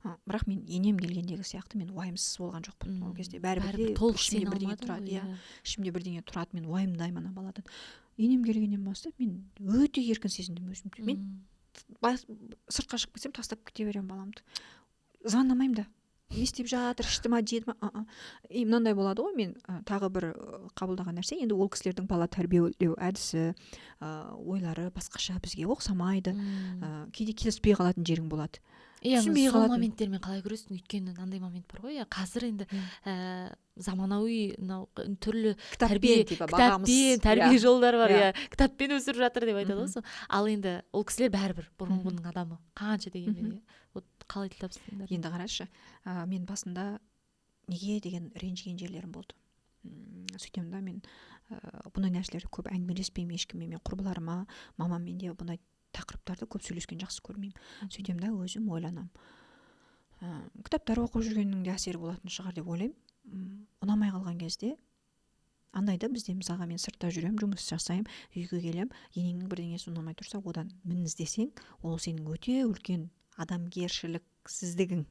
Бірақ мен енем келгендегі сияқты мен уайымсыз болған жоқпын ол кезде. Бәрібір ішімде бірдеңе тұрады. Иә, ішімде бірдеңе тұрады, мен уайымдаймын ана баладан. Енем келгеннен бастап мен өте еркін сезіндім өзімді. Мен сыртқа шығып кетсем тастап кете беремін баламды. Звондамаймын да. Не істеп жатыр, ішті ма, жеді ма? Мынандай болады ғой, мен тағы бір қабылдаған нәрсе, енді ол кісілердің бала тәрбиелеу әдісі, ойлары басқаша, бізге оқсамайды. Кейде келіспей қалатын жерің болады. Иә, сол моменттермен қалай күрестің? Өйткені мынандай момент бар ғой, қазір енді заманауи түрлі тәрбие жолдары бар, кітаппен өсіріп жатыр деп айтады ғой. Ал енді ол кісілер бәрібір бұрынғының адамы, қанша дегенмен, қалай тіл табыстыңдар? Енді қарашы, мен басында неге деген ренжіген жерлерім болды. Сөйтем да, мен бұндай нәрселерді көп әңгімелеспеймін ешкіммен, мен құрбыларыма, мамаммен де бұндай тақырыптарды көп сөйлескен жақсы көрмеймін. Сөйтем да, өзім ойланам. Кітаптар оқып жүргеннің де әсері болатын шығар деп ойлаймын. Ұнамай қалған кезде, андайда бізде мысалға мен сыртта жүрем, жұмыс жасаймын, үйге келем, енеңнің бірдеңесі ұнамай тұрса, одан мін іздесең, ол сенің өте үлкен адамгершіліксіздігің,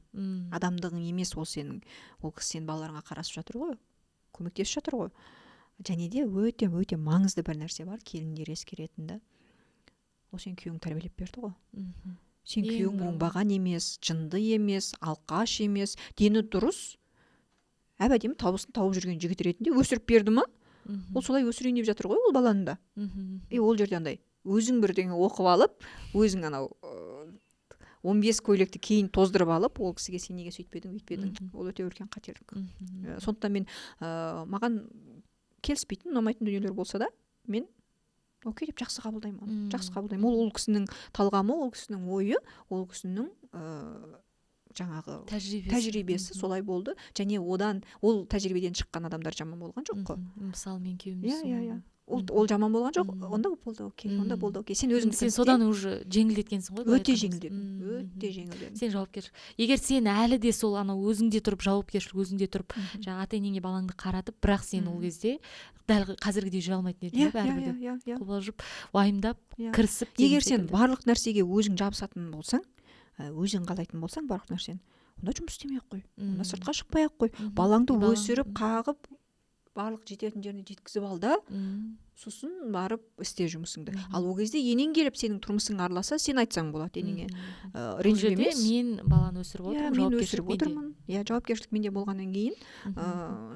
адамдығың емес ол сенің. Ол кісі сен балаларыңа қарасып жатыр ғой, көмектесіп жатыр ғой. Және де өте маңызды бір нәрсе бар, келіндер ескеретін да. Ол сен күйеуің тәрбиелеп берді ғой. Сен күйеуің оңбаған емес, жынды емес, алқаш емес, дені дұрыс, әдемі табысын тауып жүрген жігіт ретінде өсіріп берді ма? Ол солай өсірейін деп жатыр ғой ол баланы да. Ол жерде андай өзің бірдеңе оқып алып, өзің анау 15 көйлекті кейін тоздырып алып, ол кісіге сен неге сөйтпедің, өйтпедің. Ол өте үлкен қателік. Сондықтан мен маған келіспейтін, ұнамайтын дүниелер болса да, мен окей деп жақсы қабылдаймын. Жақсы қабылдаймын. Ол кісінің талғамы, ол кісінің ойы, ол кісінің жаңағы тәжірибесі солай болды. Және одан ол тәжірибеден шыққан адамдар жаман болған жоқ қой. Мысалы мен күйеуім. Ол жаман болған жоқ, онда болды окей. Сен содан уже жеңілдеткенсің ғой. Өте жеңілдедім. Сен жауапкершілік. Егер сен әлі де сол анау өзіңде тұрып жауапкершілік, өзіңде тұрып жаңа ата-енеңе балаңды қаратып, бірақ сен ол кезде дәл қазіргідей жүре алмайтын едің бәрібір де. Қобалжып, уайымдап, кірісіп. Егер сен барлық нәрсеге өзің жабысатын болсаң, өзің қалайтын болсаң барлық нәрсені, онда жұмыс істемей ақ қой. Онда сыртқа шықпай ақ қой. Балаңды өсіріп, қағып барлық жететін жеріне жеткізіп ал да сосын барып істе жұмысыңды. Ал ол кезде енең келіп сенің тұрмысыңа араласа, сен айтсаң болады енеңе. Ренжіп емес. Мен баланы өсіріп отырмын. Жауапкершілік менде болғаннан кейін,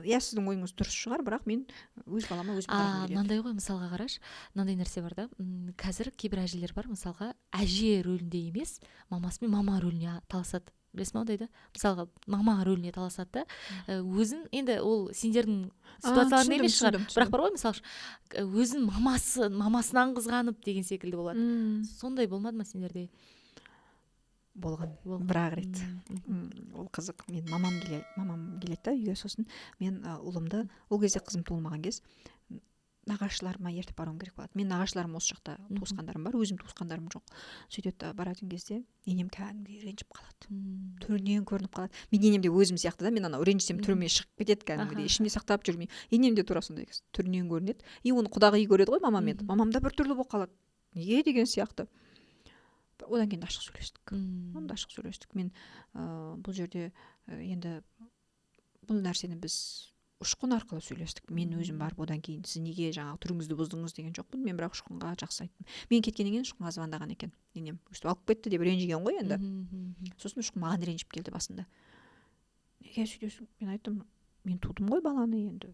сіздің ойыңыз дұрыс шығар, бірақ мен өз балама өзім қарағым келеді. Мынандай ғой, мысалға қараш, мынандай нәрсе бар да. Қазір кейбір әжелер бар, мысалға, әже рөлінде емес, мамасымен мама рөліне таласады. Білесің ондайды? Мысалға, мама рөліне таласады да, өзін, енді ол сендердің ситуацияларында емес шығар, бірақ бар ғой, мысалы, өзін мамасынан қызғанып деген секілді болады. Сондай болмады ма сендерде? Болған, бір-ақ рет. Ол қызық. Мен мамам келеді да үйге, сосын мен ұлымды, ол кезде қызым туылмаған кез, нағашыларыма ертіп баруым керек болады. Мен нағашыларым осы жақта туысқандарым бар, өзім туысқандарым жоқ. Сөйтеді баратын кезде енем кәдімгідей ренжіп қалады. Түрінен көрініп қалады. Мен енем де өзім сияқты да, мен анау ренжісем түріме шығып кетеді кәдімгідей, ішімде сақтап жүрмеймін. Енем де тура сондай түрінен көрінеді. И оны құдағи көреді ғой мамамен. Мамам да біртүрлі болып қалады. Неге деген сияқты. Одан кейін ашық сөйлестік. Онда ашық сөйлестік. Мен бұл жерде енді бұл нәрсені біз ұшқын арқылы сөйлестік. Мен өзім барып одан кейін сіз неге жаңағы түріңізді бұздыңыз деген жоқпын. Мен бірақ ұшқынға жақсы айттым. Мен кеткеннен кейін ұшқынға звондаған екен. Енем өстіп алып кетті деп ренжіген ғой енді. Сосын ұшқын маған ренжіп келді басында. Неге сөйтесің? Мен айттым, мен тудым ғой баланы енді.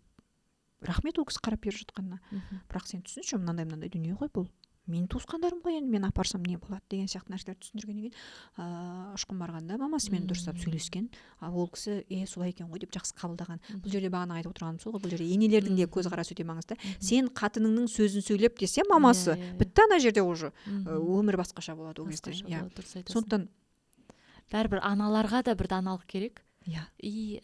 Рахмет ол кісі қарап беріп жатқанына. Бірақ сен түсінші, мынандай дүние ғой бұл. Мен туысқандарым ғой, енді мен апарсам не болады деген сияқты нәрселерді түсіндіргеннен кейін ұшқын барғанда мамасымен дұрыстап сөйлескен. Ол кісі солай екен ғой деп жақсы қабылдаған. Бұл жерде бағана айтып отырғаным сол ғой, бұл жерде енелердің де көзқарасы өте маңызды. Сен қатыныңның сөзін сөйлеп десе мамасы, бітті ана жерде уже өмір басқаша болады ол кезде. Сондықтан бәрібір аналарға да бір даналық керек. И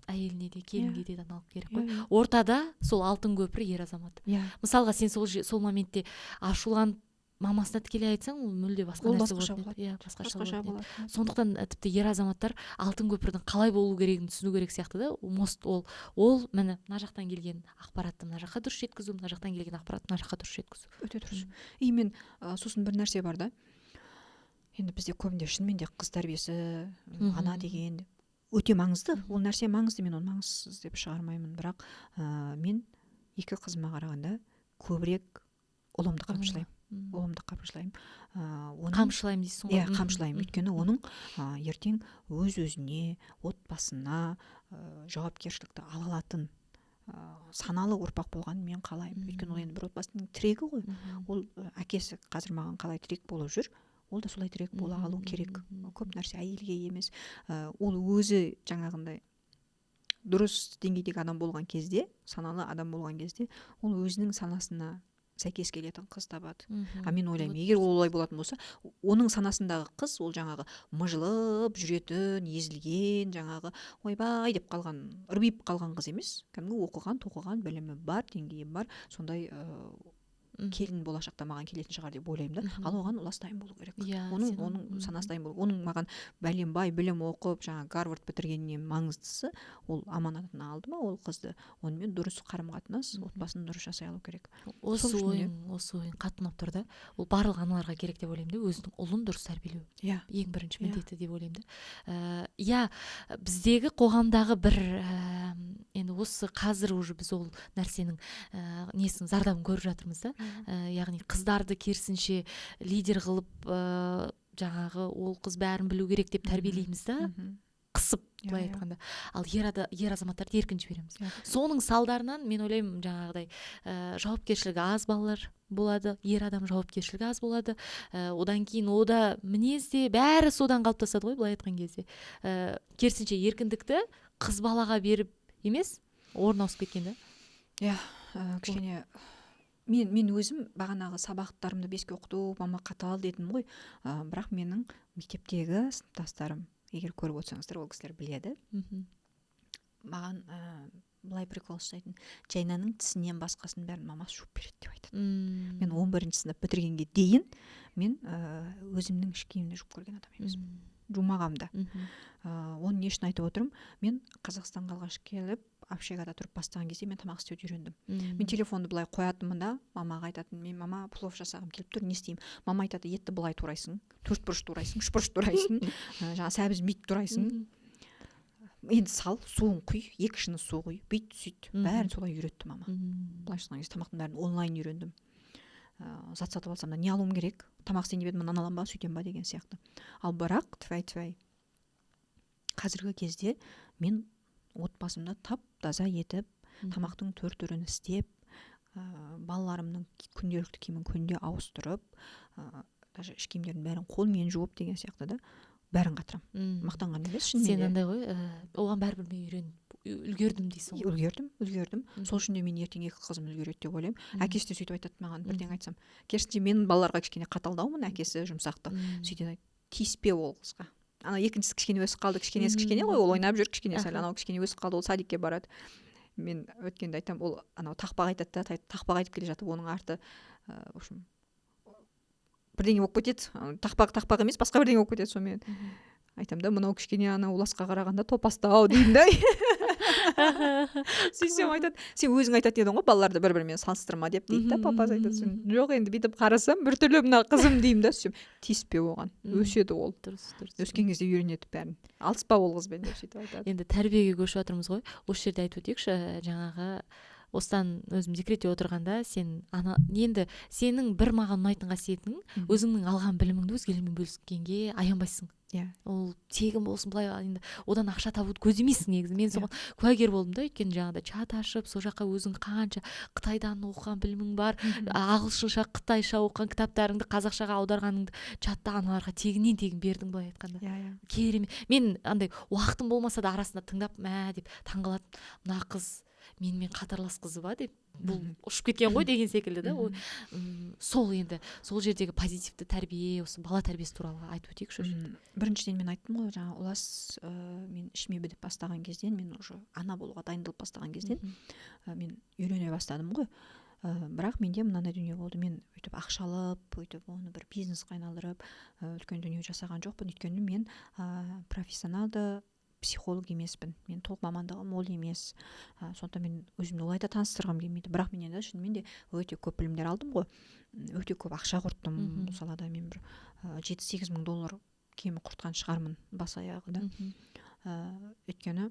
әйеліне де келінге де даналық керек қой. Ортада сол алтын көпір ер азамат. Мысалға сен сол моментте ашуланып мамасына тікелей айтсаң, ол мүлде басқа нәрсе болады. Басқаша болады. Сондықтан тіпті ер азаматтар алтын көпірдің қалай болу керегін түсіну керек сияқты да. Ол міне мына жақтан келген ақпаратты мына жаққа дұрыс жеткізу, мына жақтан келген ақпаратты мына жаққа дұрыс жеткізу. Өте дұрыс. И мен сосын бір нәрсе бар да. Енді бізде көбінде шынымен де қыз тәрбиесі, ана деген өте маңызды. Ол нәрсе маңызды, мен оны маңызсыз деп шығармаймын, бірақ мен екі қызыма қарағанда көбірек ұлымды қамшылаймын. Қамшылаймын дейсің ғой? Қамшылаймын. Өйткені оның ертең өз-өзіне, отбасына жауапкершілікті ала алатын саналы ұрпақ болғанын мен қалаймын. Өйткені ол енді бір отбасының тірегі ғой. Ол әкесі қазір маған қалай тірек болып жүр, ол да солай тірек бола алу керек. Көп нәрсе әйелге емес. Ол өзі жаңағындай дұрыс деңгейдегі адам болған кезде, саналы адам болған кезде, ол өзінің санасына сәйкес келетін қыз табады. Мен ойлаймын, егер ол олай болатын болса, оның санасындағы қыз ол жаңағы мыжылып жүретін, езілген, жаңағы ойбай деп қалған, ырбиып қалған қыз емес. Кәдімгі оқыған, тоқыған, білімі бар, деңгейі бар, сондай келін болашақта маған келетін шығар деп ойлаймын да. Ал оған лас дайын болу керек. Оның санасы дайын болу. Оның маған бәленбай білім оқып, жаңа Гарвард бітіргеннен маңыздысы, ол аманатын алды ма ол қызды, онымен дұрыс қарым-қатынас, отбасын дұрыс жасай алу керек. Осы ойын қатты ұнап тұр да. Ол барлық аналарға керек деп ойлаймын да, өзінің ұлын дұрыс тәрбиелеу. Ең бірінші міндеті деп ойлаймын да. Біздегі қоғамдағы бір енді осы қазір уже біз ол нәрсенің несін зардабын көріп жатырмыз да. Яғни қыздарды керісінше лидер қылып жаңағы ол қыз бәрін білу керек деп тәрбиелейміз да, қысып былай айтқанда. Ал ер азаматтарды еркін жібереміз. Соның салдарынан мен ойлаймын жаңағыдай жауапкершілігі аз балалар болады, ер адам жауапкершілігі аз болады. Одан кейін ода мінезде бәрі содан қалыптасады ғой былай айтқан кезде. Керісінше еркіндікті қыз балаға беріп емес, орын ауысып кеткен да. Кішкене мен өзім бағанағы сабақтарымды 5-ке оқыту, мама қатал дедім ғой. Бірақ менің мектептегі сыныптастарым, егер көріп отырсаңыздар, ол кісілер біледі. Маған былай прикол жасайтын, Жайнаның тісінен басқасын бәрін мамасы жуып береді деп айтады. Мен 11-ші сынып бітіргенге дейін мен өзімнің іш киімімді жуып көрген адам емеспін. Жумағамда. Оны не үшін айтып отырмын? Мен Қазақстанға алғаш келіп, общагада тұрып бастаған кезде мен тамақ істеуді үйрендім. Мен телефонды былай қоятынмын да, мамаға айтатын, мен мама плов жасағым келіп тұр, не істеймін? Мама айтады, етті былай турайсың, төрт бұрыш турайсың, үш бұрыш турайсың, жаңа сәбіз бүйтіп турайсың. енді сал, суын құй, 2 шыны су құй, бүйт сөйт, бәрін солай үйретті мама. Былайша айтқан кезде тамақтың бәрін онлайн үйрендім. Зат сатып алсам да не алуым керек, тамақ істейін деп едім, мынаны аламын ба, сөйтем ба деген сияқты. Ал бірақ тфәй қазіргі кезде мен отбасымды тап-таза етіп, тамақтың түр-түрін істеп, балаларымның күнделікті киімін күнде ауыстырып, даже іш киімдердің бәрін қолмен жуып деген сияқты да, бәрін қатырамын. Мақтанған емес, шынымен де. Сен андай ғой, оған бәрібір мен үйреніп үлгердім дейсің ғой. Үлгердім. Сол үшін де мен ертең 2 қызым үлгереді деп ойлаймын. Әкесі де сөйтіп айтады маған, бірден айтсам. Керісінше мен балаларға кішкене қаталдаумын, әкесі жұмсақты. Сөйтеді, тиіспе ол қызға. Ана екіншісі кішкене өсіп қалды, кішкенесі кішкене ғой, ол ойнап жүр, кішкене сәл, анау кішкене өсіп қалды, ол садикке барады. Мен өткенде айтам, ол анау тақпақ айтады да, тақпақ айтып келе жатып, оның арты, в общем, бірдеңе болып кетеді. Тақпақ емес, басқа бірдеңе болып кетеді сонымен. Айтам да, мынау кішкене ана уласқа қарағанда топастау деймін да. Сөйтсем айтады, сен өзің айтатын едің ғой, балаларды бір-бірімен салыстырма деп дейді да, папасы айтады. Жоқ, енді бүйтіп қарасам, біртүрлі мына қызым деймін да, сөйтсем, тиіспе оған. Өседі ол. Дұрыс. Өскен кезде үйренеді бәрін. Алыспа ол қызбен деп сөйтіп айтады. Енді тәрбиеге көшіп жатырмыз ғой. Осы жерде айтып өтейікші, жаңағы осыдан өзім декретте отырғанда сен енді сенің бір маған ұнайтын қасиетің өзіңнің алған біліміңді өзгелермен бөліскенге аянбайсың. Ол тегін болсын, былай енді одан ақша табуды көздемейсің негізі. Мен соған куәгер болдым да, өйткені жаңағыда чат ашып, сол жаққа өзің қанша Қытайдан оқыған білімің бар, ағылшынша, қытайша оқыған кітаптарыңды қазақшаға аударғаныңды чатта аналарға тегіннен бердің, былай айтқанда. Керемет. Мен андай уақытым болмаса да арасында тыңдап, мә деп таңғалатым. Мына қыз менімен қатарлас қызы ба деп, бұл ұшып кеткен ғой деген секілді да. Сол енді сол жердегі позитивті тәрбие, осы бала тәрбиесі туралы айтып өтейікші. Біріншіден мен айттым ғой, жаңа Улас мен ішіме бітіп бастаған кезден, мен уже ана болуға дайындалып бастаған кезден мен үйрене бастадым ғой. Бірақ менде мынандай дүние болды. Мен өйтіп ақшалып, өйтіп оны бір бизнесқа айналдырып, үлкен дүние жасаған жоқпын. Өйткені мен профессионалды психолог емеспін. Мен толық мамандығым ол емес. Сондықтан мен өзімді олай да таныстырғым келмейді. Бірақ мен енді шынымен де өте көп білімдер алдым ғой. Өте көп ақша құрттым. Бұл салада мен бір 7-8 мың доллар кемі құртқан шығармын бас аяғы да. Өйткені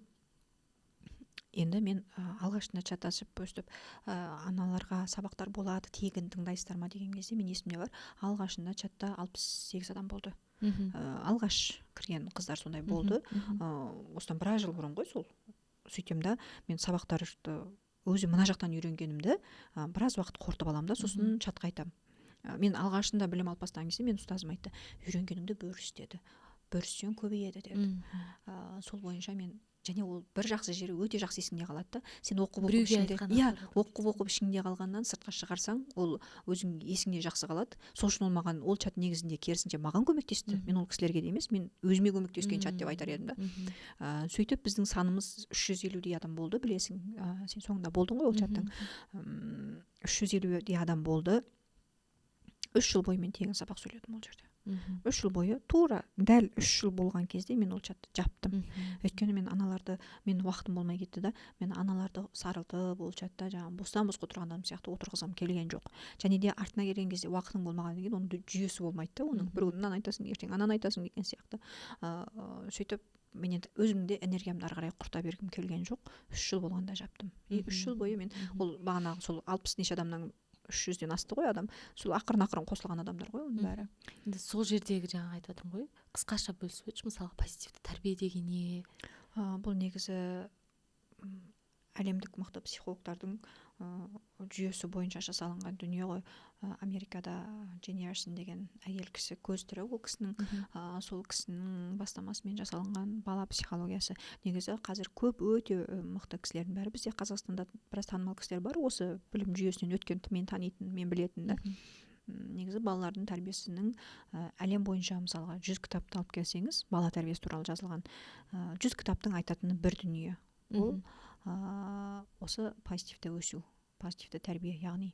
енді мен алғашында чатасып өстіп аналарға сабақтар болады, тегін тыңдайсыздар ма деген кезде мен есімде бар. Алғашында чатта 68 адам болды. Алғаш кірген қыздар сондай болды. Осыдан біраз жыл бұрын ғой сол. Сөйтем да, мен сабақтарды өзім мына жақтан үйренгенімді біраз уақыт қорытып аламын да, сосын чатқа айтамын. Мен алғашында білім алып бастаған кезде мен ұстазым айтты, үйренгеніңді бөліс деді. Бөліссең көбейеді деді. Сол бойынша мен, және ол бір жақсы жері өте жақсы есіңде қалады да. Сен оқып ішіңде қалғаннан сыртқа шығарсаң, ол өзің есіңде жақсы қалады. Сол үшін ол маған, ол чат негізінде керісінше маған көмектесті. Мен ол кісілерге де емес, мен өзіме көмектескен чат деп айтар едім да. Сөйтіп біздің санымыз 350-дей адам болды, білесің. Сен соңында болдың ғой ол чаттың. 350-дей адам болды. 3 жыл бойы мен тегін сабақ сөйледім ол жерде. 3 жыл бойы, тура дәл 3 жыл болған кезде мен ол чатты жаптым. Өйткені мен аналарды, мен уақытым болмай кетті да, мен аналарды сарылтып ол чатта жаңағы бостан-бос отырғандарым сияқты отырғызғым келген жоқ. Және де артына келген кезде уақытың болмаған деген оның жүйесі болмайды да, оның бір күн мынаны айтасың, ертең ананы айтасың деген сияқты. Сөйтіп мен енді өзімде энергиямды ары қарай құрта бергім келген жоқ. 3 жыл болғанда жаптым. 3 жыл бойы мен ол бағанағы сол 60 неше адамнан 300-ден асты ғой адам. Сол ақырын қосылған адамдар ғой оның бәрі. Енді сол жердегі жаңа айтып отырмын ғой, қысқаша бөлісіп өтші, мысалға позитивті тәрбие деген не? Бұл негізі әлемдік мықты психологтардың жүйесі бойынша жасалынған дүние ғой. Америкада Дженни Ерсон деген әйел кісі көз тірі, ол кісінің сол кісінің бастамасымен жасалынған бала психологиясы. Негізі қазір көп өте мықты кісілердің бәрі, бізде Қазақстанда біраз танымал кісілер бар, осы білім жүйесінен өткен, мен танитын, мен білетін да. Негізі балалардың тәрбиесінің әлем бойынша мысалға 100 кітапты алып келсеңіз, бала тәрбиесі туралы жазылған 100 кітаптың айтатыны бір дүние. Ол осы позитивті өсу, позитивті тәрбие, яғни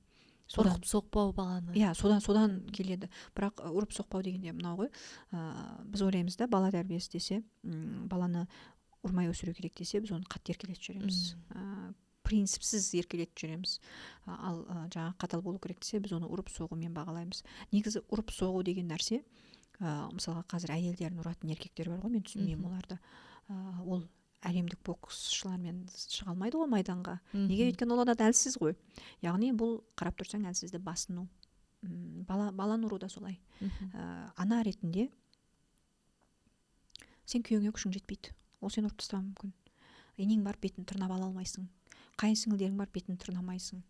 ұрып соқпау баланы. Содан келеді. Бірақ ұрып соқпау дегенде мынау ғой, біз ойлаймыз да, бала тәрбиесі десе, баланы ұрмай өсіру керек десе, біз оны қатты еркелетіп жүреміз. Принципсіз еркелетіп жүреміз. Ал жаңа қатал болу керек десе, біз оны ұрып соғумен бағалаймыз. Негізі ұрып соғу деген нәрсе, мысалға қазір әйелдерін ұратын еркектер бар ғой, мен түсінбеймін оларды. Ол әлемдік боксшылармен шыға алмайды ғой майданға. Неге? Өйткені ол адам әлсіз ғой. Яғни бұл қарап тұрсаң әлсізді басыну. Баланы ұру да солай. Ана ретінде сен күйеуіңе күшің жетпейді. Ол сені ұрып тастауы мүмкін. Енең бар, бетін тырнап ала алмайсың. Қайын сіңілдерің бар, бетін тырнамайсың.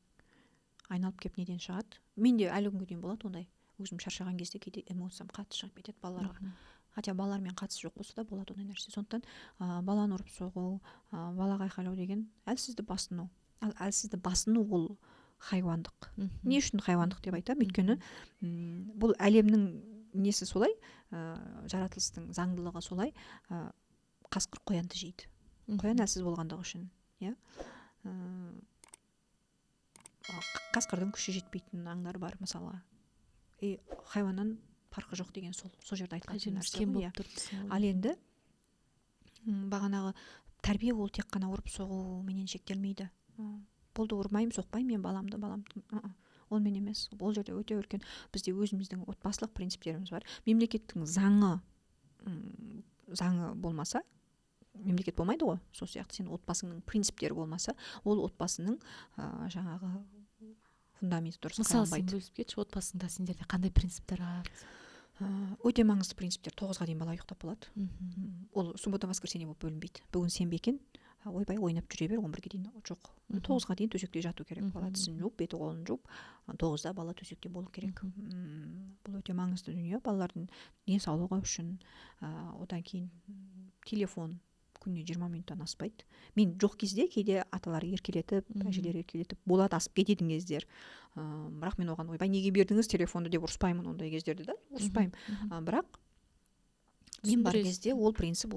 Айналып кеп неден шығады? Менде әлі күнге дейін болады ондай. Өзім шаршаған кезде кейде эмоциям қатты шығып кетеді балаларға. Хотя балалармен қатысы жоқ болса да болады ондай нәрсе. Сондықтан баланы ұрып соғу, балаға айқайлау деген әлсізді басыну. Ал әлсізді басыну ол хайуандық. Не үшін хайуандық деп айтамын? Өйткені бұл әлемнің несі солай, жаратылыстың заңдылығы солай, қасқыр қоянды жейді. Қоян әлсіз болғандығы үшін, иә. Қасқырдың күші жетпейтін аңдар бар мысалы. Хайуаннан парқы жоқ деген сол жерде айтылған нәрсе ғой. Ал енді бағанағы тәрбие ол тек қана ұрып соғу менен шектелмейді. Болды, ұрмаймын, соқпаймын мен баламды. Онымен емес. Ол жерде өте үлкен бізде өзіміздің отбасылық принциптеріміз бар. Мемлекеттің заңы болмаса, мемлекет болмайды ғой. Сол сияқты сен отбасыңның принциптері болмаса, ол отбасының жаңағы фундаменті дұрыс қаланбайды. Мысалы, сен бөлісіп кетші, отбасыңда сендерде қандай принциптер бар? Өте маңызды принциптер. 9-ға дейін бала ұйықтап болады. Ол суббота-воскресенье болып бөлінбейді. Бүгін сенбі екен, ойбай ойнап жүре бер, 11-ге дейін жоқ. 9-ға дейін төсекте жату керек. Бала тісін жуып, беті қолын жуып, 9-да бала төсекте болу керек. Бұл өте маңызды дүние. Балалардың денсаулығы үшін. Одан кейін телефон күніне 20 минуттан аспайды. Мен жоқ кезде кейде аталар еркелетіп, әжелер еркелетіп, болады асып кететін кездер. Бірақ мен оған ойбай неге бердіңіз телефонды деп ұрыспаймын ондай кездерде да, ұрыспаймын. Бірақ мен бар кезде ол принцип.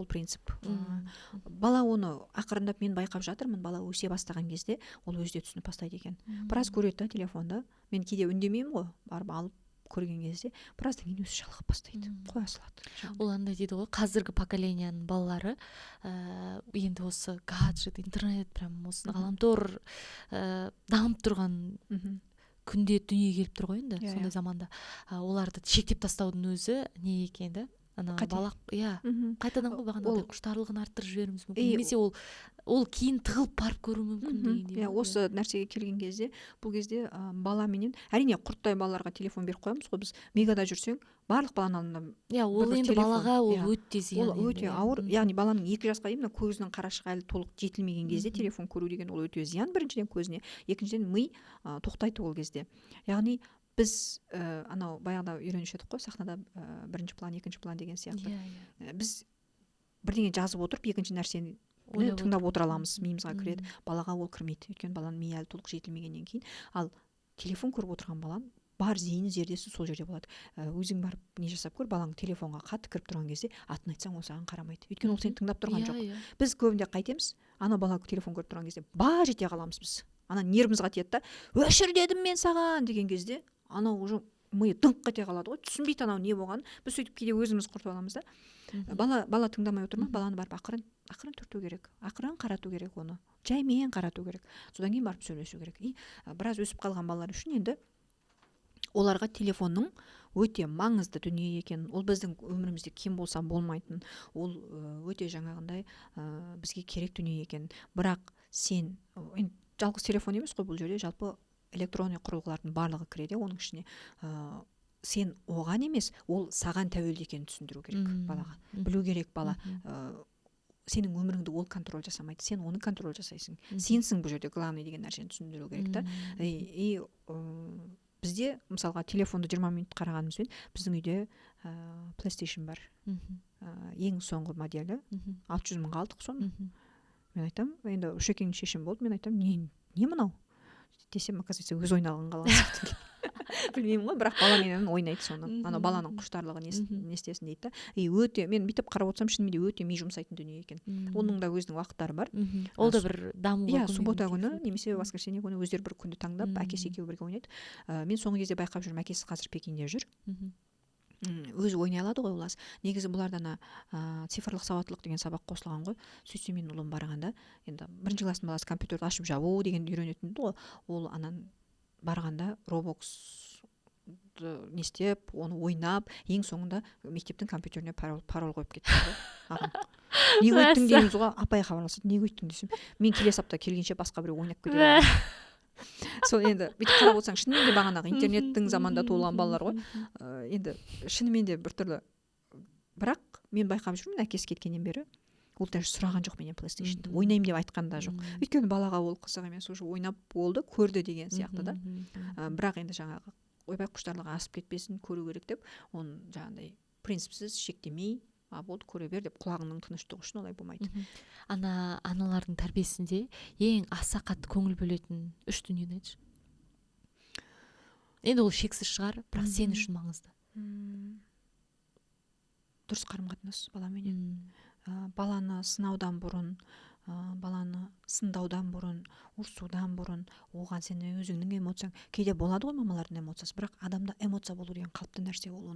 Бала оны ақырындап мен байқап жатырмын, бала өсе бастаған кезде ол өзі де түсініп бастайды екен. Біраз көреді да телефонды. Мен кейде үндемеймін ғой, барып алып көрген кезде біраздан кейін өзі жалғап бастайды, қоя салады. Ол андай дейді ғой, қазіргі поколенияның балалары енді осы гаджет, интернет, прям осы ғаламтор дамып тұрған күнде дүние келіп тұр ғой енді, сондай заманда. Оларды шектеп тастаудың өзі не екен да? Балақ, қайтадан ғой бағанағыдай құштарлығын арттырып жіберуіміз мүмкін. Немесе ол кейін тығылып барып көру мүмкін дегендей. Осы нәрсеге келген кезде, бұл кезде бала менен, әрине құрттай балаларға телефон беріп қоямыз ғой, біз мегада жүрсең, барлық баланың алдында ол енді балаға ол өте зиян. Ол өте ауыр, яғни баланың 2 жасқа дейін көзінің қарашығы әлі толық жетілмеген кезде телефон көру деген ол өте зиян, біріншіден көзіне, екіншіден ми тоқтайды ол кезде. Яғни біз анау баяғыда үйренуші едік қой, сахнада бірінші план, екінші план деген сияқты. Біз бірдеңе жазып отырып, екінші нәрсені тыңдап отыра аламыз, миымызға кіреді. Балаға ол кірмейді, өйткені баланың миы әлі толық жетілмегеннен кейін. Ал телефон көріп отырған баланың бар зейіні зердесі сол жерде болады. Өзің барып не жасап көр, балаң телефонға қатты кіріп тұрған кезде атын айтсаң ол саған қарамайды. Өйткені ол сені тыңдап тұрған жоқ. Біз көбінде қайтеміз, ана бала телефон көріп тұрған кезде бар жете қаламыз біз. Ана нервімізға тиеді да, өшір дедім мен саған деген кезде анау уже миы дыңқ ете қалады ғой, түсінбейді анау не болғанын. Біз сөйтіп кейде өзіміз құртып аламыз да. Бала тыңдамай отыр ма, баланы барып ақырын түрту керек, ақырын қарату керек оны, жаймен қарату керек. Содан кейін барып сөйлесу керек. Біраз өсіп қалған балалар үшін енді оларға телефонның өте маңызды дүние екен. Ол біздің өмірімізде кем болса болмайтын. Ол өте жаңағындай бізге керек дүние екен. Бірақ сен жалғыз телефон емес қой бұл жерде, жалпы электронный құрылғылардың барлығы кіреді, оның ішіне сен оған емес, ол саған тәуелді екенін түсіндіру керек балаға. Білу керек бала. Сенің өміріңді ол контроль жасамайды, сен оны контроль жасайсың. Сенсің бұл жерде главный деген нәрсені түсіндіру керек та. Бізде мысалға телефонды 20 минут қарағанымызбен біздің үйде PlayStation бар. Ең соңғы моделі 600 мыңға алдық соны. Мен айтам, енді Үшекеңнің шешім болды, мен айтам, не мынау? Десем, оказывается, өз ойнаған қалған. Білмеймін ғой, бірақ бала менен ойнайды соны. Ана баланың құштарлығы не істесін дейді да. Өте, мен бүйтіп қарап отырсам, шынымен де өте ми жұмсайтын дүние екен. Оның да өзінің уақыттары бар. Ол да бір дамуға көмек. Суббота күні, немесе воскресенье күні өздері бір күнді таңдап, әкесі екеуі бірге ойнайды. Мен соңғы кезде байқап жүрмін, әкесі қазір Пекинде жүр. Өзі ойнай алады ғой олас. Негізі бұлардан цифрлық сауаттылық деген сабақ қосылған ғой. Сөйтсем мен ұлым барғанда, енді 1-ші класстың баласы компьютерді ашып жабу дегенді үйренетін ғой. Ол анан барғанда Roblox не істеп, оны ойнап, ең соңында мектептің компьютеріне пароль қойып кетті ғой. неге өйттің дейміз ғой, апай хабарласады, неге өйттің десем, мен келесі апта келгенше басқа біреу ойнап кетеді. Сол енді бүйтіп қарап отырсаң, шынымен де бағанағы интернеттің заманда туылған балалар ғой. Енді шынымен де біртүрлі, бірақ мен байқап жүрмін, әкесі кеткеннен бері ол даже сұраған жоқ менен PlayStation'ды, ойнаймын деп айтқан да жоқ. Өйткені балаға ол қызық емес, уже ойнап болды, көрді деген сияқты да. Бірақ енді жаңағы ойбай құштарлығы асып кетпесін, көру керек деп, оны жаңағыдай принципсіз шектемей, болды көре бер деп, құлағының тыныштығы үшін олай болмайды. Аналардың тәрбиесінде ең аса қатты көңіл бөлетін 3 дүниені айтшы. Енді ол шексіз шығар, бірақ сен үшін маңызды. Дұрыс қарым-қатынас баламенен. Баланы сынаудан бұрын, баланы сындаудан бұрын, ұрсудан бұрын, оған сен өзіңнің эмоцияң, кейде болады ғой мамалардың эмоциясы, бірақ адамда эмоция болу деген қалыпты нәрсе, ол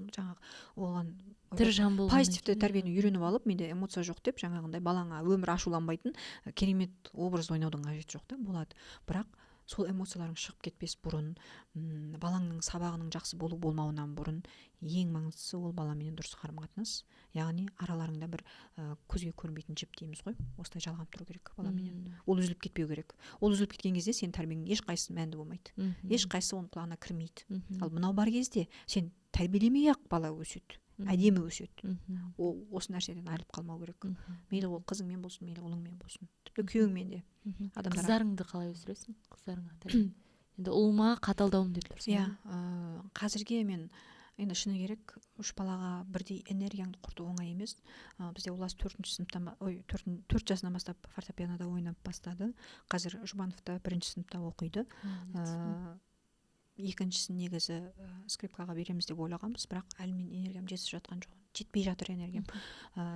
оған позитивті тәрбиені үйреніп алып, менде эмоция жоқ деп, жаңағындай балаңа өмір ашуланбайтын керемет образ ойнаудың қажеті жоқ та, болады. Бірақ сол эмоцияларың шығып кетпес бұрын, балаңның сабағының жақсы болу болмауынан бұрын, ең маңыздысы ол баламен дұрыс қарым-қатынас, яғни араларыңда бір көзге көрінбейтін жіп дейміз ғой, осылай жалғап тұру керек баламен. Ол үзіліп кетпеу керек. Ол үзіліп кеткен кезде сен тәрбиеңнің ешқайсысы мәнді болмайды. Ешқайсысы оның құлағына кірмейді. Ал мынау бар кезде сен тәрбиелемей-ақ бала өседі, әдемі өседі. Ол осы нәрседен айырылып қалмау керек. Мейлі ол қызыңмен болсын, мейлі ұлыңмен болсын, тіпті күйеуіңмен де. Қыздарыңды қалай өсіресің? Қыздарыңа тәрбие. Енді ұлыма қаталдауым деділер. Қазірге мен енді шыны керек, 3 балаға бірдей энергияңды құрту оңай емес. Бізде Улас 4 жасынан бастап фортепианода ойнап бастады. Қазір Жұбановта 1 сыныпта оқиды. Екіншісін негізі скрипкаға береміз деп ойлағанбыз, бірақ әлі мен энергиям жетіп жатқан жоқ. Жетпей жатыр энергиям.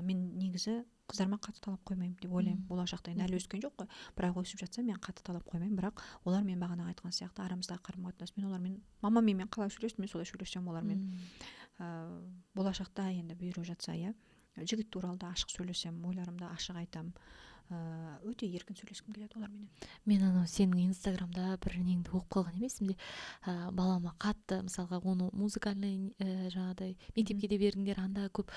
Мен негізі қыздарыма қатты талап қоймаймын деп ойлаймын. Болашақта енді әлі өскен жоқ қой, бірақ өсіп жатса мен қатты талап қоймаймын, бірақ олар мен бағана айтқан сияқты арамыздағы қарым-қатынас, мен олармен, мамамен мен қалай сөйлестім, мен солай сөйлесем олармен. Болашақта енді бұйырып жатса, жігіт туралы да ашық сөйлесем, ойларымды ашық айтам. Өте еркін сөйлескім келеді олармен. Мен сенің инстаграмда бір неңді оқып қалған емеспін де, балама қатты, мысалға оны музыкальный жаңағыдай мектепке де бердіңдер, анда көп,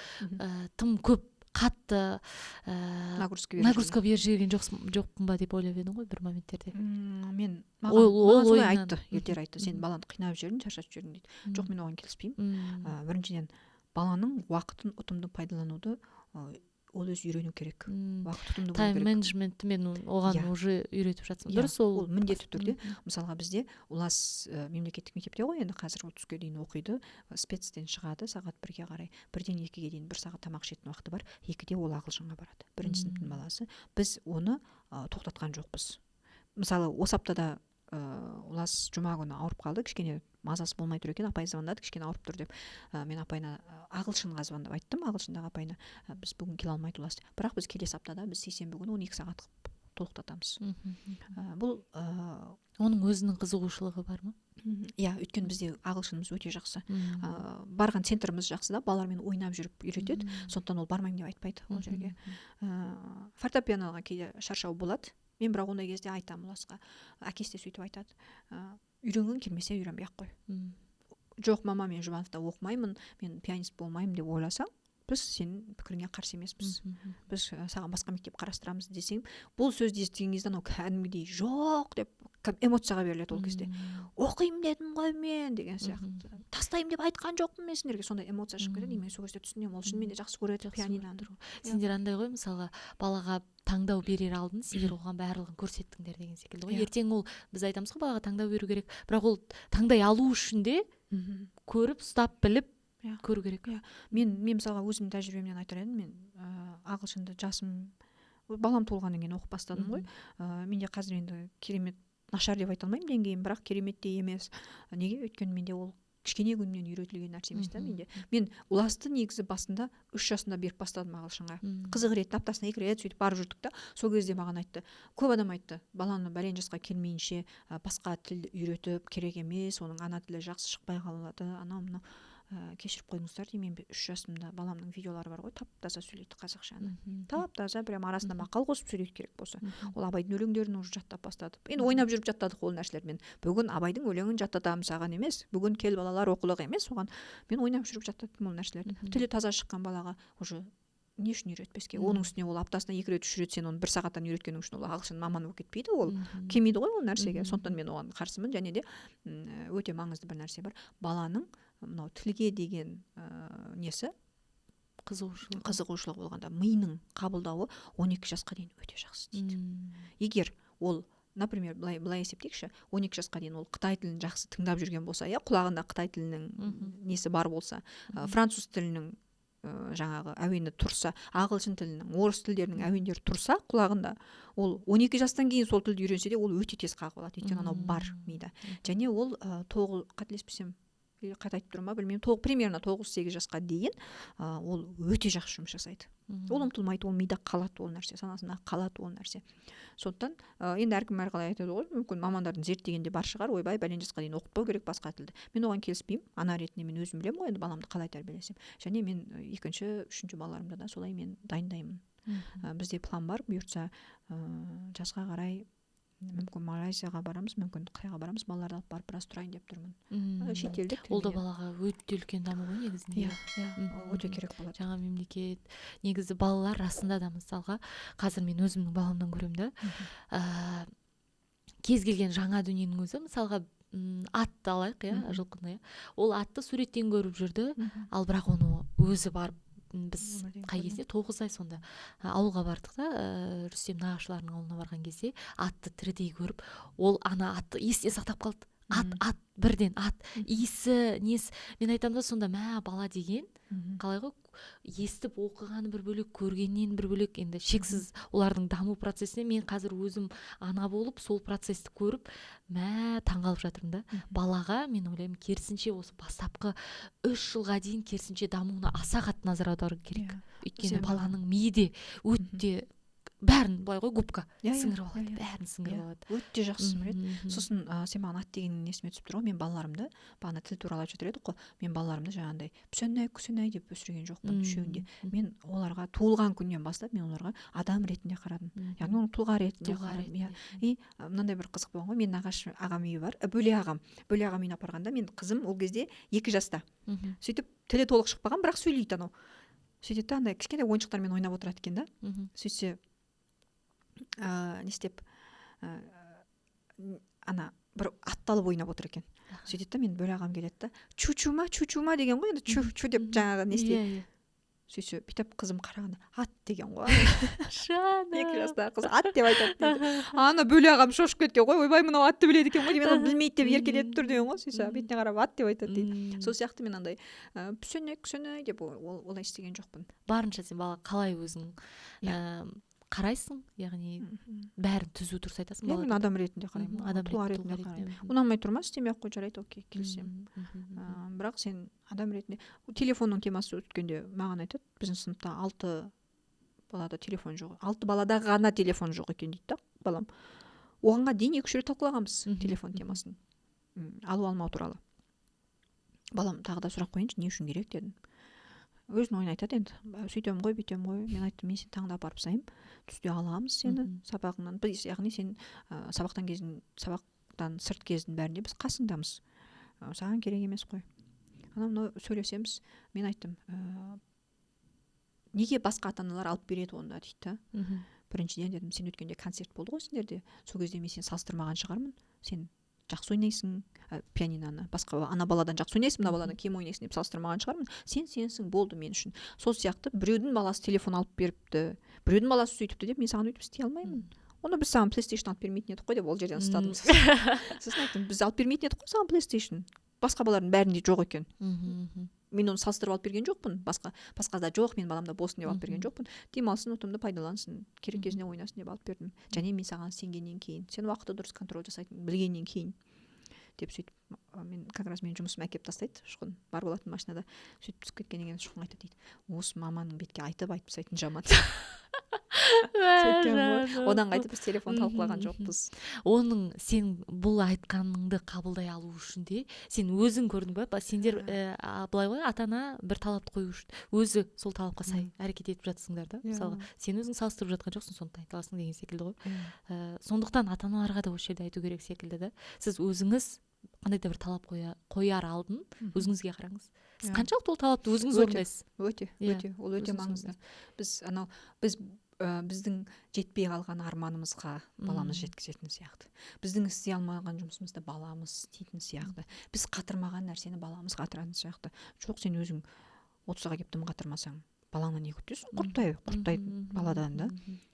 тым көп қатты нагрузка беріп жіберген жоқпын ба деп ойлап едім ғой бір моменттерде. Мен маған солай айтты, ертер айтты, сен баланы қинап жібердің, шаршатып жібердің дейді. Жоқ, мен оған келіспеймін. Біріншіден баланың уақытын ұтымды пайдалануды ол өзі үйрену керек. Уақыт ұтымды болу керек. Тайм-менеджментті мен оған уже үйретіп жатсың. Дұрыс, ол міндетті түрде. Мысалға бізде Улас мемлекеттік мектепте ғой, енді қазір 30-ге дейін оқиды, спецтен шығады сағат 1-ге қарай. 1-ден 2-ге дейін 1 сағат тамақ ішетін уақыты бар. 2-де ол ағылшынға барады. 1-ші сыныптың баласы. Біз оны тоқтатқан жоқпыз. Мысалы, осы аптада Улас жұма күні ауырып қалды, кішкене мазасы болмай тұр екен, апай звондады, кішкене ауырып тұр деп. Мен апайына ағылшынға звондап айттым, ағылшындағы апайына, біз бүгін келе алмайды Улас. Бірақ біз келесі аптада, біз сейсенбі күні 12 сағат толықтатамыз. Бұл оның өзінің қызығушылығы бар ма? Өйткені бізде ағылшынымыз өте жақсы. Барған центріміз жақсы да, балалармен ойнап жүріп үйретеді, сондықтан ол бармаймын деп айтпайды ол жерге. Фортепианоға кейде шаршау болады. Мен бірақ ондай кезде айтамын Уласқа, әкесі де сөйтіп айтады, үйренгің келмесе үйренбей-ақ қой. Жоқ, мама, мен Жұбановта оқымаймын, мен пианист болмаймын деп ойласаң, біз сенің пікіріңе қарсы емеспіз. Біз саған басқа мектеп қарастырамыз десең, бұл сөзді естіген кезде анау кәдімгідей жоқ деп эмоцияға беріледі ол кезде. Оқимын дедім ғой мен деген сияқты. Тастаймын деп айтқан жоқпын мен сендерге, сондай эмоция шығып кетеді. Мен сол кезде түсінемін, ол шынымен де жақсы көреді пианиноны. Сендер андай ғой, мысалға, балаға таңдау берер алдын сендер оған барлығын көрсеттіңдер деген секілді ғой. Ертең ол, біз айтамыз ғой, балаға таңдау беру керек, бірақ ол таңдай алу үшін де көріп, ұстап, біліп көру керек. Мен мысалға өзімнің тәжірибемнен айтар едім, мен ағылшынды жасым, балам туылғаннан кейін оқып бастадым ғой. Менде қазір енді керемет, нашар деп айта алмаймын деңгейім, бірақ керемет те емес. Неге? Өйткені менде ол кішкене күннен үйретілген нәрсе емес та менде. Мен Уласты негізі басында 3 жасында беріп бастадым ағылшынға. Қызық рет, аптасына 2 рет сөйтіп барып жүрдік та. Сол кезде маған айтты, көп адам айтты, баланы бәлен жасқа келмейінше басқа тіл үйретіп керек емес, оның ана тілі жақсы шықпай қалады, анау кешіріп қойыңыздар деймін. Мен 3 жасымда баламның видеолары бар ғой, тап-таза сөйлейді қазақшаны. Тап-таза, прям арасында мақал қосып сөйлейді керек болса. Ол Абайдың өлеңдерін уже жаттап бастады. Енді ойнап жүріп жаттадық ол нәрселермен. Бүгін Абайдың өлеңін жаттатамыз саған емес, бүгін кел балалар оқулық емес, оған мен ойнап жүріп жаттадым ол нәрселерді. Тілі таза шыққан балаға уже не үшін үйретпеске? Оның үстіне ол аптасына 2 рет 3 рет сен оны 1 сағаттан үйреткенің үшін ол ағылшын маманы болып кетпейді, ол келмейді ғой ол нәрсеге. Сондықтан мен оған қарсымын. Және де өте маңызды бір нәрсе бар. Баланың мынау тілге деген несі қызығушылығы болғанда миының қабылдауы 12 жасқа дейін өте жақсы дейді. Егер ол, например, былай есептейікші, 12 жасқа дейін ол Қытай тілін жақсы тыңдап жүрген болса, құлағында Қытай тілінің несі бар болса, француз тілінің жаңағы әуені тұрса, ағылшын тілінің, орыс тілдерінің әуендері тұрса құлағында, ол 12 жастан кейін сол тілді үйренсе де ол өте тез қағып алады. Өйткені анау бар мида. Және ол қателеспесем, қайта айтып тұрмын ба білмеймін, примерно 9-8 жасқа дейін ол өте жақсы жұмыс жасайды. Ол ұмытылмайды, ол мида қалады ол нәрсе, санасында қалады ол нәрсе. Сондықтан енді әркім әрқалай айтады ғой, мүмкін мамандардың зерттегенде бар шығар, ойбай бәлен жасқа дейін оқытпау керек басқа тілді. Мен оған келіспеймін. Ана ретінде мен өзім білемін ғой, енді баламды қалай тәрбиелесем. Және мен 2-ші, 3-ші балаларымда да солай мен дайындаймын. Бізде план бар, бұйыртса жасқа қарай мүмкін Малайзияға барамыз, мүмкін Қытайға барамыз, балаларды алып барып біраз тұрайын деп тұрмын. Шетелдік тілге. Ол да балаға өте үлкен даму ғой негізінде. Өте керек болады. Жаңа мемлекет, негізі балалар расында да мысалға, қазір мен өзімнің баламдан көремін да. Кез келген жаңа дүниенің өзі, мысалға атты алайық, жылқыны. Ол атты суреттен көріп жүрді, ал бірақ оны өзі барып біз қай кезде 9 ай сонда ауылға бардық та, Рүстем нағашыларының ауылына барған кезде атты тірідей көріп, ол ана атты есте сақтап қалды. Ат бірден ат иісі несі, мен айтамын да сонда бала деген қалай ғой, естіп оқығаны бір бөлек, көргеннен бір бөлек, енді шексіз олардың даму процесіне мен қазір өзім ана болып сол процесті көріп таңғалып жатырмын да. Балаға мен ойлаймын керісінше осы бастапқы 3 жылға дейін керісінше дамуына аса қатты назар аудару керек. Өйткені баланың миы өте бәрін былай ғой губка сіңіріп алады, бәрін сіңіріп алады. Өте жақсы сіңіреді. Сосын сен маған ат деген есіме түсіп тұр ғой, мен балаларымды, бағана тіл туралы айтып жатыр едік қой, мен балаларымды жаңағындай Пүсенай деп өсірген жоқпын үшеуінде. Мен оларға туылған күннен бастап мен оларға адам ретінде қарадым. Яғни оны тұлға ретінде қарадым. И мынандай бір қызық болған ғой, мен нағашы ағам үйі бар, бөле ағам үйіне апарғанда мен қызым ол кезде 2 жаста. Сөйтіп тілі толық шықпаған, бірақ сөйлейді анау. Сөйтеді да андай кішкентай ойыншықтармен ойнап отырады екен да. Сөйтсе не істеп ана бір атталып ойнап отыр екен. Сөйтеді да мен бөле ағам келеді да, чучума деген ғой, енді чу деп жаңағы не істейді. Сөйтсе бүйтіп қызым қарағанда ат деген ғой. 2 жастағы қыз ат деп айтады дейді. Ана бөле ағам шошып кеткен ғой, ойбай мынау атты біледі екен ғой, мен оны білмейді деп еркелетіп тұр деген ғой. Сөйтсе бетіне қарап ат деп айтады дейді. Сол сияқты мен андай Пүсенай деп олай істеген жоқпын. Барынша сен бала қалай өзің қарайсың, яғни бәрін түзу дұрыс айтасың. Мен адам ретінде қараймын, тұлға ретінде қараймын. Ұнамай тұрмас, істемей ақ қой, жарайды, окей, келісемін. Бірақ сен адам ретінде, телефонның темасы өткенде маған айтады, біздің сыныпта 6 балада телефон жоқ, 6 балада ғана телефон жоқ екен дейді да балам. Оғанға дейін 2-3 рет талқылағанбыз телефон темасын, алу алмау туралы. Балам тағы да сұрақ қойыншы, не үшін керек дедім. Өзінің ойын айтады енді, сөйтем ғой, бүйтем ғой. Мен айттым, мен сені таңдап барып сайым, түсте аламыз сені сабағыңнан. Яғни сен сабақтан сырт кездің бәрінде біз қасыңдамыз. Саған керек емес қой. Анау сөйлесеміз. Мен айттым, неге басқа ата-аналар алып береді онда дейді. Біріншіден дедім, сен өткенде концерт болды ғой сендерде. Сол кезде мен сені салыстырмаған шығармын. Сен жақсы ойнайсың пианиноны, басқа ана баладан жақсы ойнайсың, мына баладан кем ойнайсың деп салыстырмаған шығармын. Сен сенсің, болды мен үшін. Сол сияқты біреудің баласы телефон алып беріпті, біреудің баласы сөйтіпті деп мен саған өйтіп істей алмаймын. Оны біз саған PlayStation алып бермейтін едік қой деп ол жерден ұстадым. Сосын айттым, біз алып бермейтін едік қой саған PlayStation. Басқа балалардың бәрінде жоқ екен. Мен оны салыстырып алып берген жоқпын. Басқада жоқ, мен баламда болсын деп алып берген жоқпын. Демалсын, ұтымды пайдалансын, керек кезінде ойнасын деп алып бердім. Және мен саған сенгеннен кейін, сен уақытты дұрыс контроль жасайтын білгеннен кейін деп сөйтіп, мен как раз мен жұмысыма әкеп тастайды, шұғын бар болатын машинада. Сөйтіп түсіп кеткеннен кейін шұғын айтады дейді, осы маманың бетке айтып тастайтын жаман. Одан қайтып біз телефон талқылаған жоқпыз. Оның сен бұл айтқаныңды қабылдай алу үшін де сен өзің көрдің бе? Сендер былай ғой, ата-ана бір талапты қою үшін өзі сол талапқа сай әрекет етіп жатсыңдар да. Мысалы, сен өзің салыстырып жатқан жоқсың, сондықтан айтыласың деген секілді ғой. Сондықтан ата-аналарға да осы жерде айту керек секілді да. Сіз өзіңіз қандай да бір талап қояр алдын өзіңізге қараңыз. Сіз Иә. қаншалықты ол талапты өзіңіз Өте. орындайсыз? Өте, ол өте өзіңіз маңызды. Біз біздің жетпей қалған арманымызға баламыз жеткізетін сияқты. Біздің істей алмаған жұмысымызды баламыз істейтін сияқты. Біз қатырмаған нәрсені баламыз қатыратын сияқты. Жоқ, сен өзің 30-ға келіп тым қатырмасаң, балаңнан не күтесің? Құрттайды баладан да.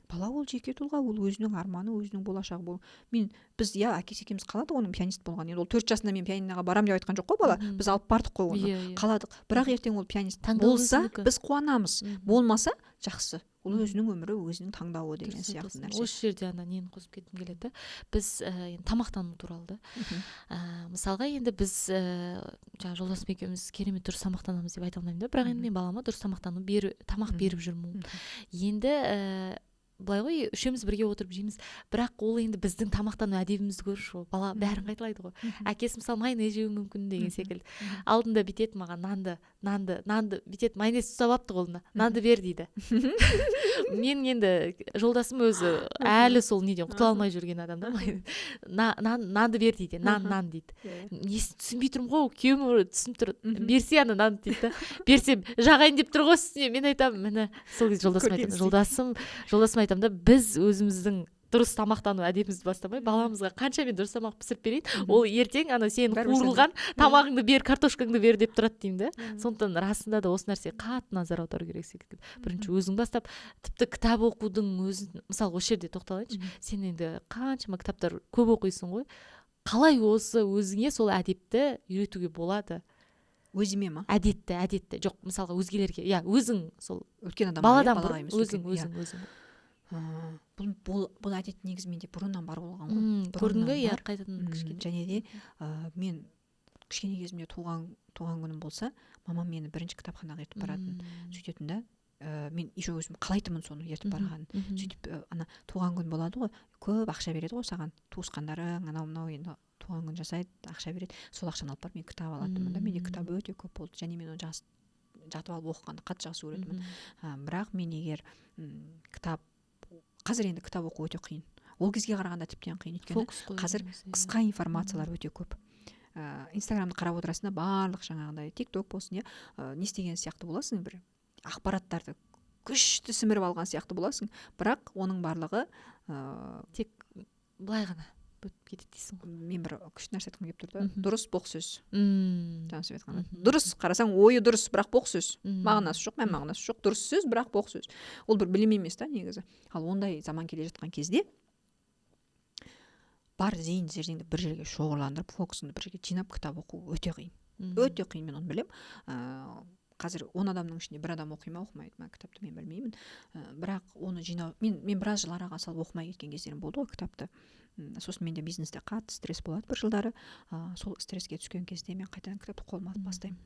Бала ол жеке тұлға, ол өзінің арманы, өзінің болашағы. Біз әкесі екеуміз қаладық оның пианист болған. Енді ол 4 жасында мен пианиноға барам деп айтқан жоқ қой бала. Біз алып бардық қой оны. Қаладық. Бірақ ертең ол пианист болса, біз қуанамыз. Болмаса, жақсы. Ол өзінің өмірі, өзінің таңдауы деген сияқты нәрсе. Осы жерде нені қосып кеткім келеді. Біз тамақтану туралы да. Мысалға енді біз жаңа Жолдасым екеуміз керемет дұрыс тамақтанамыз деп айта алмаймын да. Бірақ енді мен балама дұрыс тамақ беріп жүрмін. Енді былай ғой, үшеуміз бірге отырып жейміз, бірақ ол енді біздің тамақтану әдебімізді көрші, ол бала бәрін қайталайды ғой. Әкесі мысалы майонез жеуі мүмкін деген секілді. Алдында бүйтеді маған нанды бүйтеді, майонез ұстап алыпты қолына, нанды бер дейді. Мен енді Жолдасым өзі әлі сол неден құтыла алмай жүрген адам да. Нанды бер дейді, нан дейді. Несін түсінбей тұрмын ғой, күйеуім түсініп тұр, берсе ана нанды дейді. Берсе жағайын деп тұр ғой үстіне. Мен айтамын, міне сол кезде Жолдасым айтамын да, біз өзіміздің дұрыс тамақтану әдебімізді бастамай, баламызға қанша мен дұрыс тамақ пісіріп берейін, ол ертең сенің қуырылған тамағыңды бер, картошкаңды бер деп тұрады деймін да. Сондықтан расында да осы нәрсе қатты назар аудару керек секілді. Бірінші өзің бастап, тіпті кітап оқудың өзін, мысалы осы жерде тоқталайыншы, сен енді қаншама кітаптар көп оқисың ғой, қалай осы өзіңе сол әдепті үйретуге болады? Өзіме ма? Әдетті. Жоқ, мысалға өзгелерге, өзің сол үлкен адам, баладан бұрын өзің. Бұл әдет негізі менде бұрыннан бар болған ғой. Көрдің бе? Қайтадан кішкене. Және де мен кішкене кезімде туған күнім болса, мамам мені бірінші кітапханаға ертіп баратын. Сөйтетін да, мен еще өзім қалайтынмын соны ертіп барғанын. Сөйтіп туған күн болады ғой, көп ақша береді ғой саған, туысқандарың анау енді туған күн жасайды, ақша береді. Сол ақшаны алып барып мен кітап алатынмын да. Менде кітап өте көп болды. Және мен оны жатып алып оқығанды қатты жақсы көретінмін. Бірақ мен егер қазір енді кітап оқу өте қиын. Ол кезге қарағанда тіптен қиын. Өйткені қазір қысқа информациялар өте көп. Инстаграмды қарап отырасың да, барлық жаңағыдай TikTok болсын, не істеген сияқты боласың, бір ақпараттарды күшті сіміріп алған сияқты боласың. Бірақ оның барлығы тек былай ғана бөтіп кетеді дейсің ғой. Мен бір күшті нәрсе айтқым келіп тұрды. Дұрыс боқ сөз. Дұрыс қарасаң, ойы дұрыс, бірақ боқ сөз. Мағынасы жоқ, мән мағынасы жоқ. Дұрыс сөз, бірақ боқ сөз. Ол бір білім емес та негізі. Ал ондай заман келе жатқан кезде бар зердеңді бір жерге шоғырландырып, фокусыңды бір жерге жинап кітап оқу өте қиын. Өте қиын, мен оны білем. Қазір 10 адамның ішінде бір адам оқи ма, оқымайды ма кітапты мен білмеймін. Бірақ оны жинау, мен біраз жыл араға салып оқымай кеткен кездерім болды ғой кітапты. Сосын менде бизнесте қатты стресс болады бір жылдары. Сол стресске түскен кезде мен қайтадан кітапты қолыма алып бастаймын.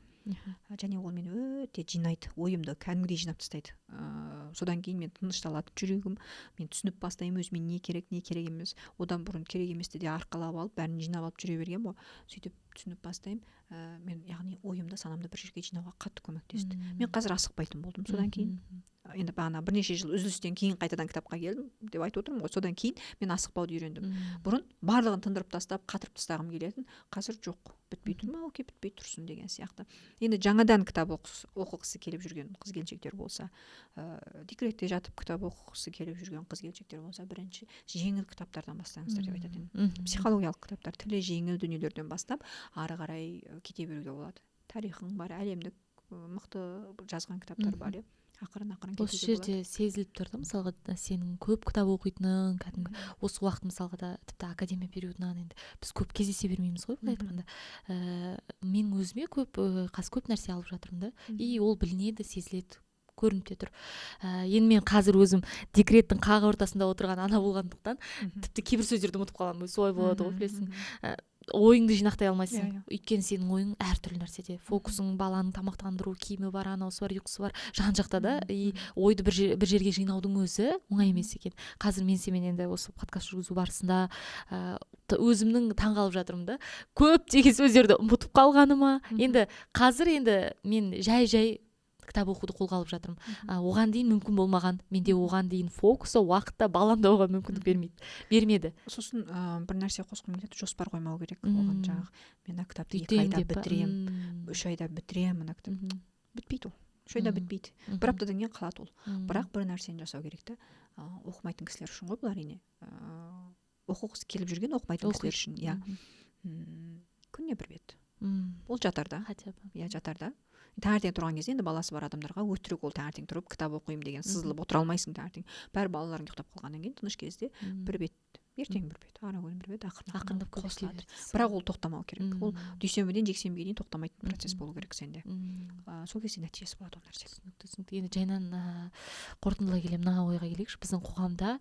Және ол мені өте жинайды, ойымды кәдімгідей жинап тастайды. Содан кейін мен тынышталады жүрегім, мен түсініп бастаймын өзіме не керек емес. Одан бұрын керек еместі де арқалап алып, бәрін жинап алып жүре берген ғой. Сөйтіп түсініп бастаймын. Мен яғни ойымды, санамды бір жерге жинауға қатты көмектесті. Мен қазір асықпайтын болдым содан кейін. Енді бірнеше жыл үзілістен кейін қайтадан кітапқа келдім деп айтып отырмын ғой. Содан кейін мен асықпауды үйрендім. Бұрын барлығын тындырып тастап, қатырып тастағым келетін. Қазір жоқ, бітпей тұр ма, окей, бітпей тұрсын деген сияқты. Енді жаңадан кітап оқығысы келіп жүрген қыз-келіншектер болса, декретте жатып кітап оқығысы келіп жүрген қыз-келіншектер болса, бірінші жеңіл кітаптардан бастаңыздар деп айтатын. Психологиялық кітаптар, тілі жеңіл дүниелерден бастап, ары қарай кете беруге болады. Тарихың бар, әлемдік мықты жазған кітаптар бар, ақырын осы жерде сезіліп тұрды, мысалға сенің көп кітап оқитының, кәдімгі осы уақыт мысалға да тіпті академия периодынан енді біз көп кездесе бермейміз ғой, былай айтқанда. Мен өзіме көп нәрсе алып жатырмын да, и ол білінеді, сезіледі, көрініп те тұр. Енді мен қазір өзім декреттің қақ ортасында отырған ана болғандықтан тіпті кейбір сөздерді ұмытып қаламын, солай болады ғой, білесің. Ойыңды жинақтай алмайсың. Өйткені сенің ойың әртүрлі нәрседе. Фокусың баланың тамақтандыру, киімі бар, анаусы бар, ұйқысы бар, жан-жақта да. И ойды бір жерге жинаудың өзі оңай емес екен. Қазір мен семен енді осы подкаст жүргізу барысында өзімнің таңғалып жатырмын да. Көптеген сөздерді ұмытып қалғаныма. Енді қазір мен жай кітап оқуды қолға алып жатырмын. Оған дейін мүмкін болмаған, менде оған дейін фокусы уақытта баламдауға мүмкіндік бермеді. Сосын бір нәрсе қосқым келеді, жоспар қоймау керек. Оған жаңағы мен мына кітапты 2 айда бітіремін, 3 айда бітіремін мына кітапты. Бітпейді ол. 3 айда бітпейді. Бір аптадан кейін қалады ол. Бірақ бір нәрсені жасау керек та. Оқымайтын кісілер үшін ғой бұл әрине. Оқығысы келіп жүрген оқымайтын кісілер үшін, иә. Күніне бір бет. Ол жатарда. Иә, жатарда. Таңертең тұрған кезде енді баласы бар адамдарға өтірік ол таңертең тұрып кітап оқимын деген сызылып отыра алмайсың таңертең. Бәрі балаларың ұйықтап қалғаннан кейін тыныш кезде бір бет, ертең бір бет, ара күні бір бет ақырындап қосылады. Бірақ ол тоқтамау керек. Ол дүйсенбіден жексенбіге дейін тоқтамайтын процесс болу керек сенде. Сол кезде нәтижесі болады ол нәрсе. Түсінікті. Енді жайнан қорытындылай келе мына ойға келейікші. Біздің қоғамда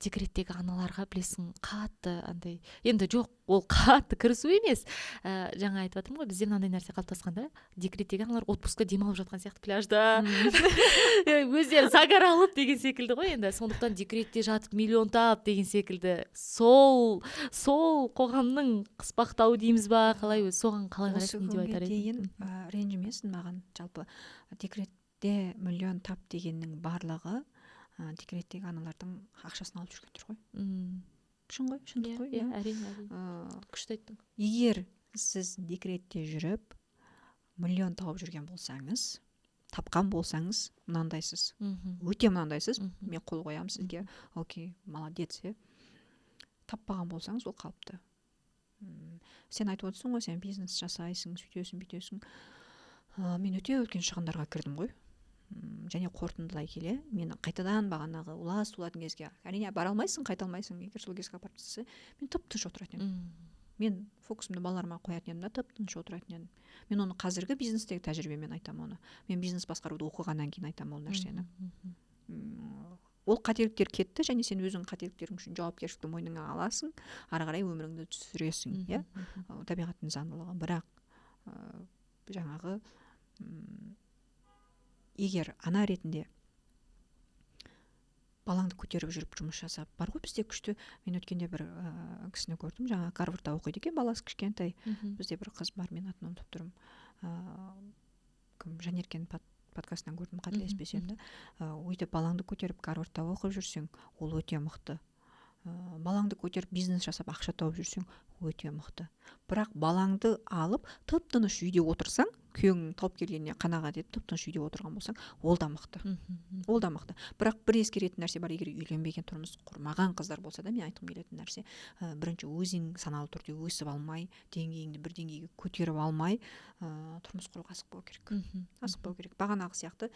декреттегі аналарға білесің қатты андай, енді жоқ, ол қатты кірісу емес. Жаңа айтып жатырмын ғой, бізде мынандай нәрсе қалыптасқанда, декреттегі аналар отпускта демалып жатқан сияқты пляжда. Өздері загар алып деген секілді ғой енді. Сондықтан декретте жатып миллиондап деген секілді. Сол қоғамның қыспақтауы дейміз ба, қалай өзі соған қалай қарайсың, не деп айтар едің? Ренжімесін маған, жалпы декретте миллион тап дегеннің барлығы декреттегі аналардың ақшасын алып жүргендер ғой. Шын ғой, шындық қой. Иә, әрине. Күшті айттың. Егер сіз декретте жүріп миллион тауып жүрген болсаңыз, тапқан болсаңыз, мынандайсыз. Өте мынандайсыз. Мен қол қоямын сізге. Окей, молодец. Таппаған болсаңыз, ол қалыпты. Сен айтып отырсың ғой, сен бизнес жасайсың, сөйтесің, бүйтесің. Мен өте үлкен шығындарға кірдім ғой. Және қорытындылай келе, мен қайтадан бағанағы улас туылатын кезге, әрине бара алмайсың, қайта алмайсың, егер сол кезге апарып тастаса, мен тып-тыныш отыратын едім. Мен фокусымды балаларыма қоятын едім да, тып-тыныш отыратын едім. Мен оны қазіргі бизнестегі тәжірибемен айтамын оны. Мен бизнес басқаруды оқығаннан кейін айтамын ол нәрсені. Ол қателіктер кетті, және сен өзің қателіктерің үшін жауапкершілікті мойныңа аласың, ары қарай өміріңді түсіресің, иә? Табиғаттың заңдылығы. Бірақ жаңағы егер ана ретінде балаңды көтеріп жүріп жұмыс жасап, бар ғой бізде күшті, мен өткенде бір кісіні көрдім, жаңа Гарвардта оқиды екен, баласы кішкентай. Бізде бір қыз бар, мен атын ұмытып тұрмын. Кім, Жанеркен подкастынан көрдім, қателеспесем да. Өйтіп балаңды көтеріп Гарвардта оқып жүрсең, ол өте мықты. Балаңды көтеріп бизнес жасап ақша тауып жүрсең, өте мықты. Бірақ балаңды алып тып-тыныш үйде отырсаң, күйеуің тауып келгеніне қанағат етіп тып-тыныш үйде отырған болсаң, ол да мықты. Ол да мықты. Бірақ бір ескеретін нәрсе бар, егер үйленбеген, тұрмыс құрмаған қыздар болса да, мен айтқым келетін нәрсе, бірінші өзің саналы түрде өсіп алмай, деңгейіңді бір деңгейге көтеріп алмай, тұрмыс құруға асықпау керек. Асықпау керек. Бағанағы сияқты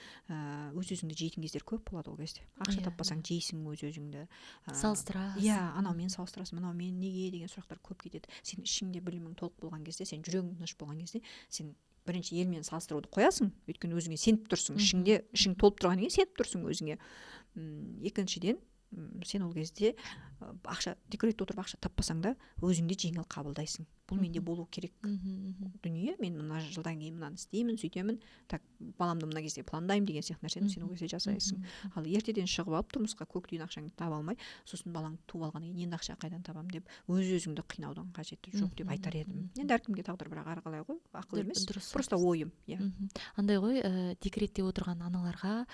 өз-өзіңді жейтін кездер көп болады ол кезде. Ақша таппасаң жейсің өз-өзіңді. Салыстырасың. Иә, анаумен салыстырасың, мынаумен неге деген сұрақтар көп кетеді. Сен ішіңде білімің толық болған кезде, сен жүрегің тыныш болған кезде, сен бірінші елмен салыстыруды қоясың, өйткені өзіңе сеніп тұрсың, ішің толып тұрғаннан кейін сеніп тұрсың өзіңе. Екіншіден, сен ол кезде декретте отырып ақша таппасаң да өзіңде жеңіл қабылдайсың. Бұл менде болу керек дүние. Мен мына жылдан кейін мынаны істеймін, сөйтемін, так баламды мына кезде пландаймын деген сияқты нәрсені сен ол кезде жасайсың. Ал ертеден шығып алып тұрмысқа көк тиын ақшаңды таба алмай, сосын балаңды туып алғаннан кейін енді ақша қайдан табамын деп өз-өзіңді қинаудың қажеті жоқ деп айтар едім. Енді әркімге тағдыр бірақ ары қалай ғой, ақыл емес, просто ойым. Андай ғой, декретте отырған аналарға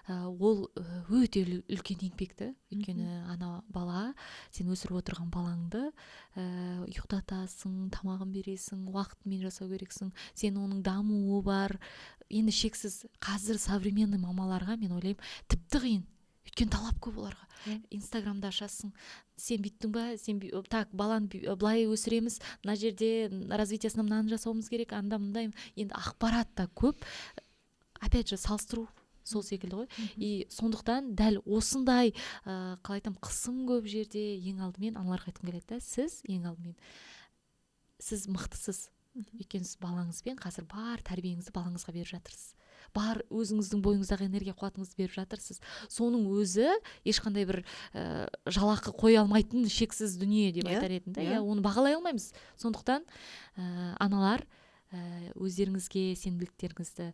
ол өте үлкен еңбекті. Өйткені ана бала, сен өсіріп отырған балаңды ұйықтатасың, тамағын бересің, уақытымен жасау керексің, сен оның дамуы бар. Енді шексіз қазір современный мамаларға мен ойлаймын тіпті қиын. Өйткені талап көп оларға. Инстаграмда ашасың, сен бүйттің ба, так, баланы былай өсіреміз, мына жерде развитиясына мынаны жасауымыз керек, анда мындай. Енді ақпарат та көп. Опять же, салыстыру сол секілді ғой. И сондықтан дәл осындай қалай айтам, қысым көп жерде ең алдымен аналарға айтқым келеді да, сіз ең алдымен сіз мықтысыз. Өйткені сіз балаңызбен қазір бар тәрбиеңізді балаңызға беріп жатырсыз. Бар өзіңіздің бойыңыздағы энергия қуатыңызды беріп жатырсыз. Соның өзі ешқандай бір жалақы қоя алмайтын шексіз дүние деп айтар едім да. Оны бағалай алмаймыз. Сондықтан аналар өздеріңізге сенімділіктеріңізді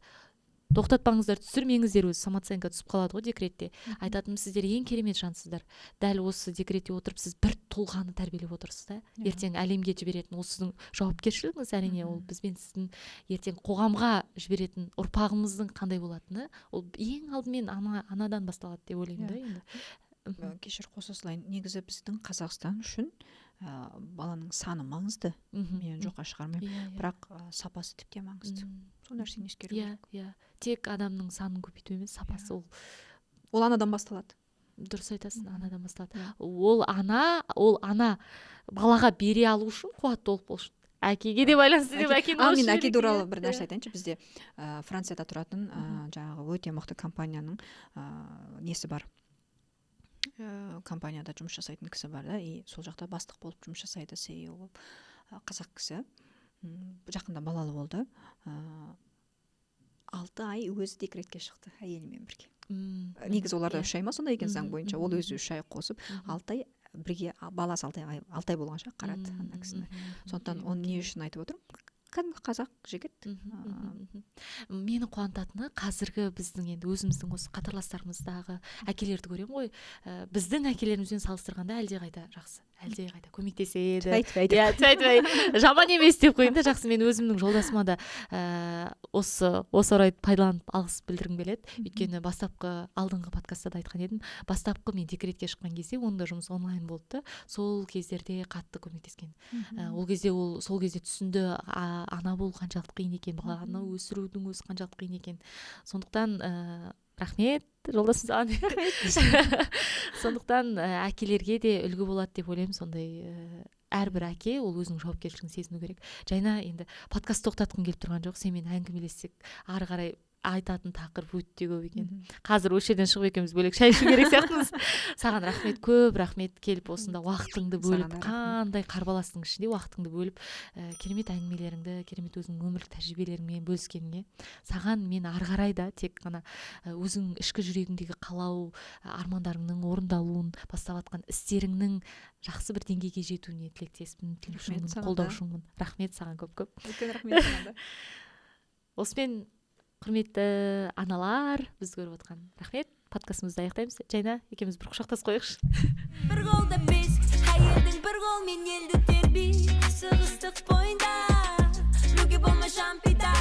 тоқтатпаңыздар, түсірмеңіздер, өзі самооценка түсіп қалады ғой декретте. Айтатыным, сіздер ең керемет жансыздар. Дәл осы декретте отырып сіз бір тұлғаны тәрбиелеп отырсыз да. Ертең әлемге жіберетін ол сіздің жауапкершілігіңіз, әрине ол бізбен сіздің ертең қоғамға жіберетін ұрпағымыздың қандай болатыны, ол ең алдымен анадан басталады деп ойлаймын да енді. Кешір қоса салайын, негізі біздің Қазақстан үшін баланың саны маңызды, мен жоққа шығармаймын, бірақ сапасы тіптен маңызды. Сол нәрсені ескеру керек. Тек адамның санын көбейту емес, сапасы ол анадан басталады. Дұрыс айтасың, анадан басталады. Ол ана балаға бере алу үшін қуатты болып болсын. Әкеге де байланысты деп мен әке туралы бір нәрсе айтайыншы. Бізде Францияда тұратын жаңағы өте мықты компанияның несі бар. Компанияда жұмыс жасайтын кісі бар да, и сол жақта бастық болып жұмыс жасайды, CEO болып. Қазақ кісі жақында балалы болды. 6 ай өзі декретке шықты әйелімен бірге. Негізі оларда 3 ай ма сонда екен заң бойынша, ол өзі 3 ай қосып 6 ай бірге, баласы 6 ай болғанша қарады ана кісіні. Сондықтан оны не үшін айтып отырмын? Кәдімгі қазақ жігіт. Мені қуантатыны қазіргі біздің енді өзіміздің осы қатарластарымыздағы әкелерді көремін ғой. Біздің әкелерімізбен салыстырғанда әлдеқайда жақсы, әлдеқайда көмектеседі. Айтпай. Жаман емес деп қойын да, жақсы. Мен өзімнің жолдасыма да осы орайды пайдаланып алғыс білдіргім келеді. Өйткені алдыңғы подкастта да айтқан едім, бастапқы мен декретке шыққан кезде оның да жұмыс онлайн болды. Сол кездерде қатты көмектескен. Сол кезде түсінді ана болу қаншалықты қиын екен, баланы өсірудің өзі қаншалықты қиын екен. Сондықтан рахмет, жолдасым саған. Сондықтан әкелерге де үлгі болады деп ойлаймын. Сондай әрбір әке ол өзінің жауапкершілігін сезіну керек. Жайна енді подкаст тоқтатқым келіп тұрған жоқ. Сенімен әңгімелессек ары қарай айтатын тақырып өте көп екен. Қазір осы жерден шығып екеуміз бөлек шай ішу керек сияқтымыз. Саған рахмет, көп рахмет, келіп осында уақытыңды бөліп, қандай қарбаластың ішінде уақытыңды бөліп, керемет әңгімелеріңді, керемет өзіңнің өмірлік тәжірибелеріңмен бөліскеніңе. Саған мен ары қарай да тек қана өзің ішкі жүрегіңдегі қалау, армандарыңның орындалуын, бастап жатқан істеріңнің жақсы бір деңгейге жетуіне тілектеспін, қолдаушыңмын. Рахмет саған көп-көп. Үлкен рахмет саған да. Осымен құрметті аналар, біз көріп отқан рахмет. Подкастымызды аяқтаймыз. Жайна, екеуміз бір құшақтасып қояйықшы. Бір қолда бес, әйелдің бір қолмен елді тербей, сығыстық бойында, мүге болма шампида.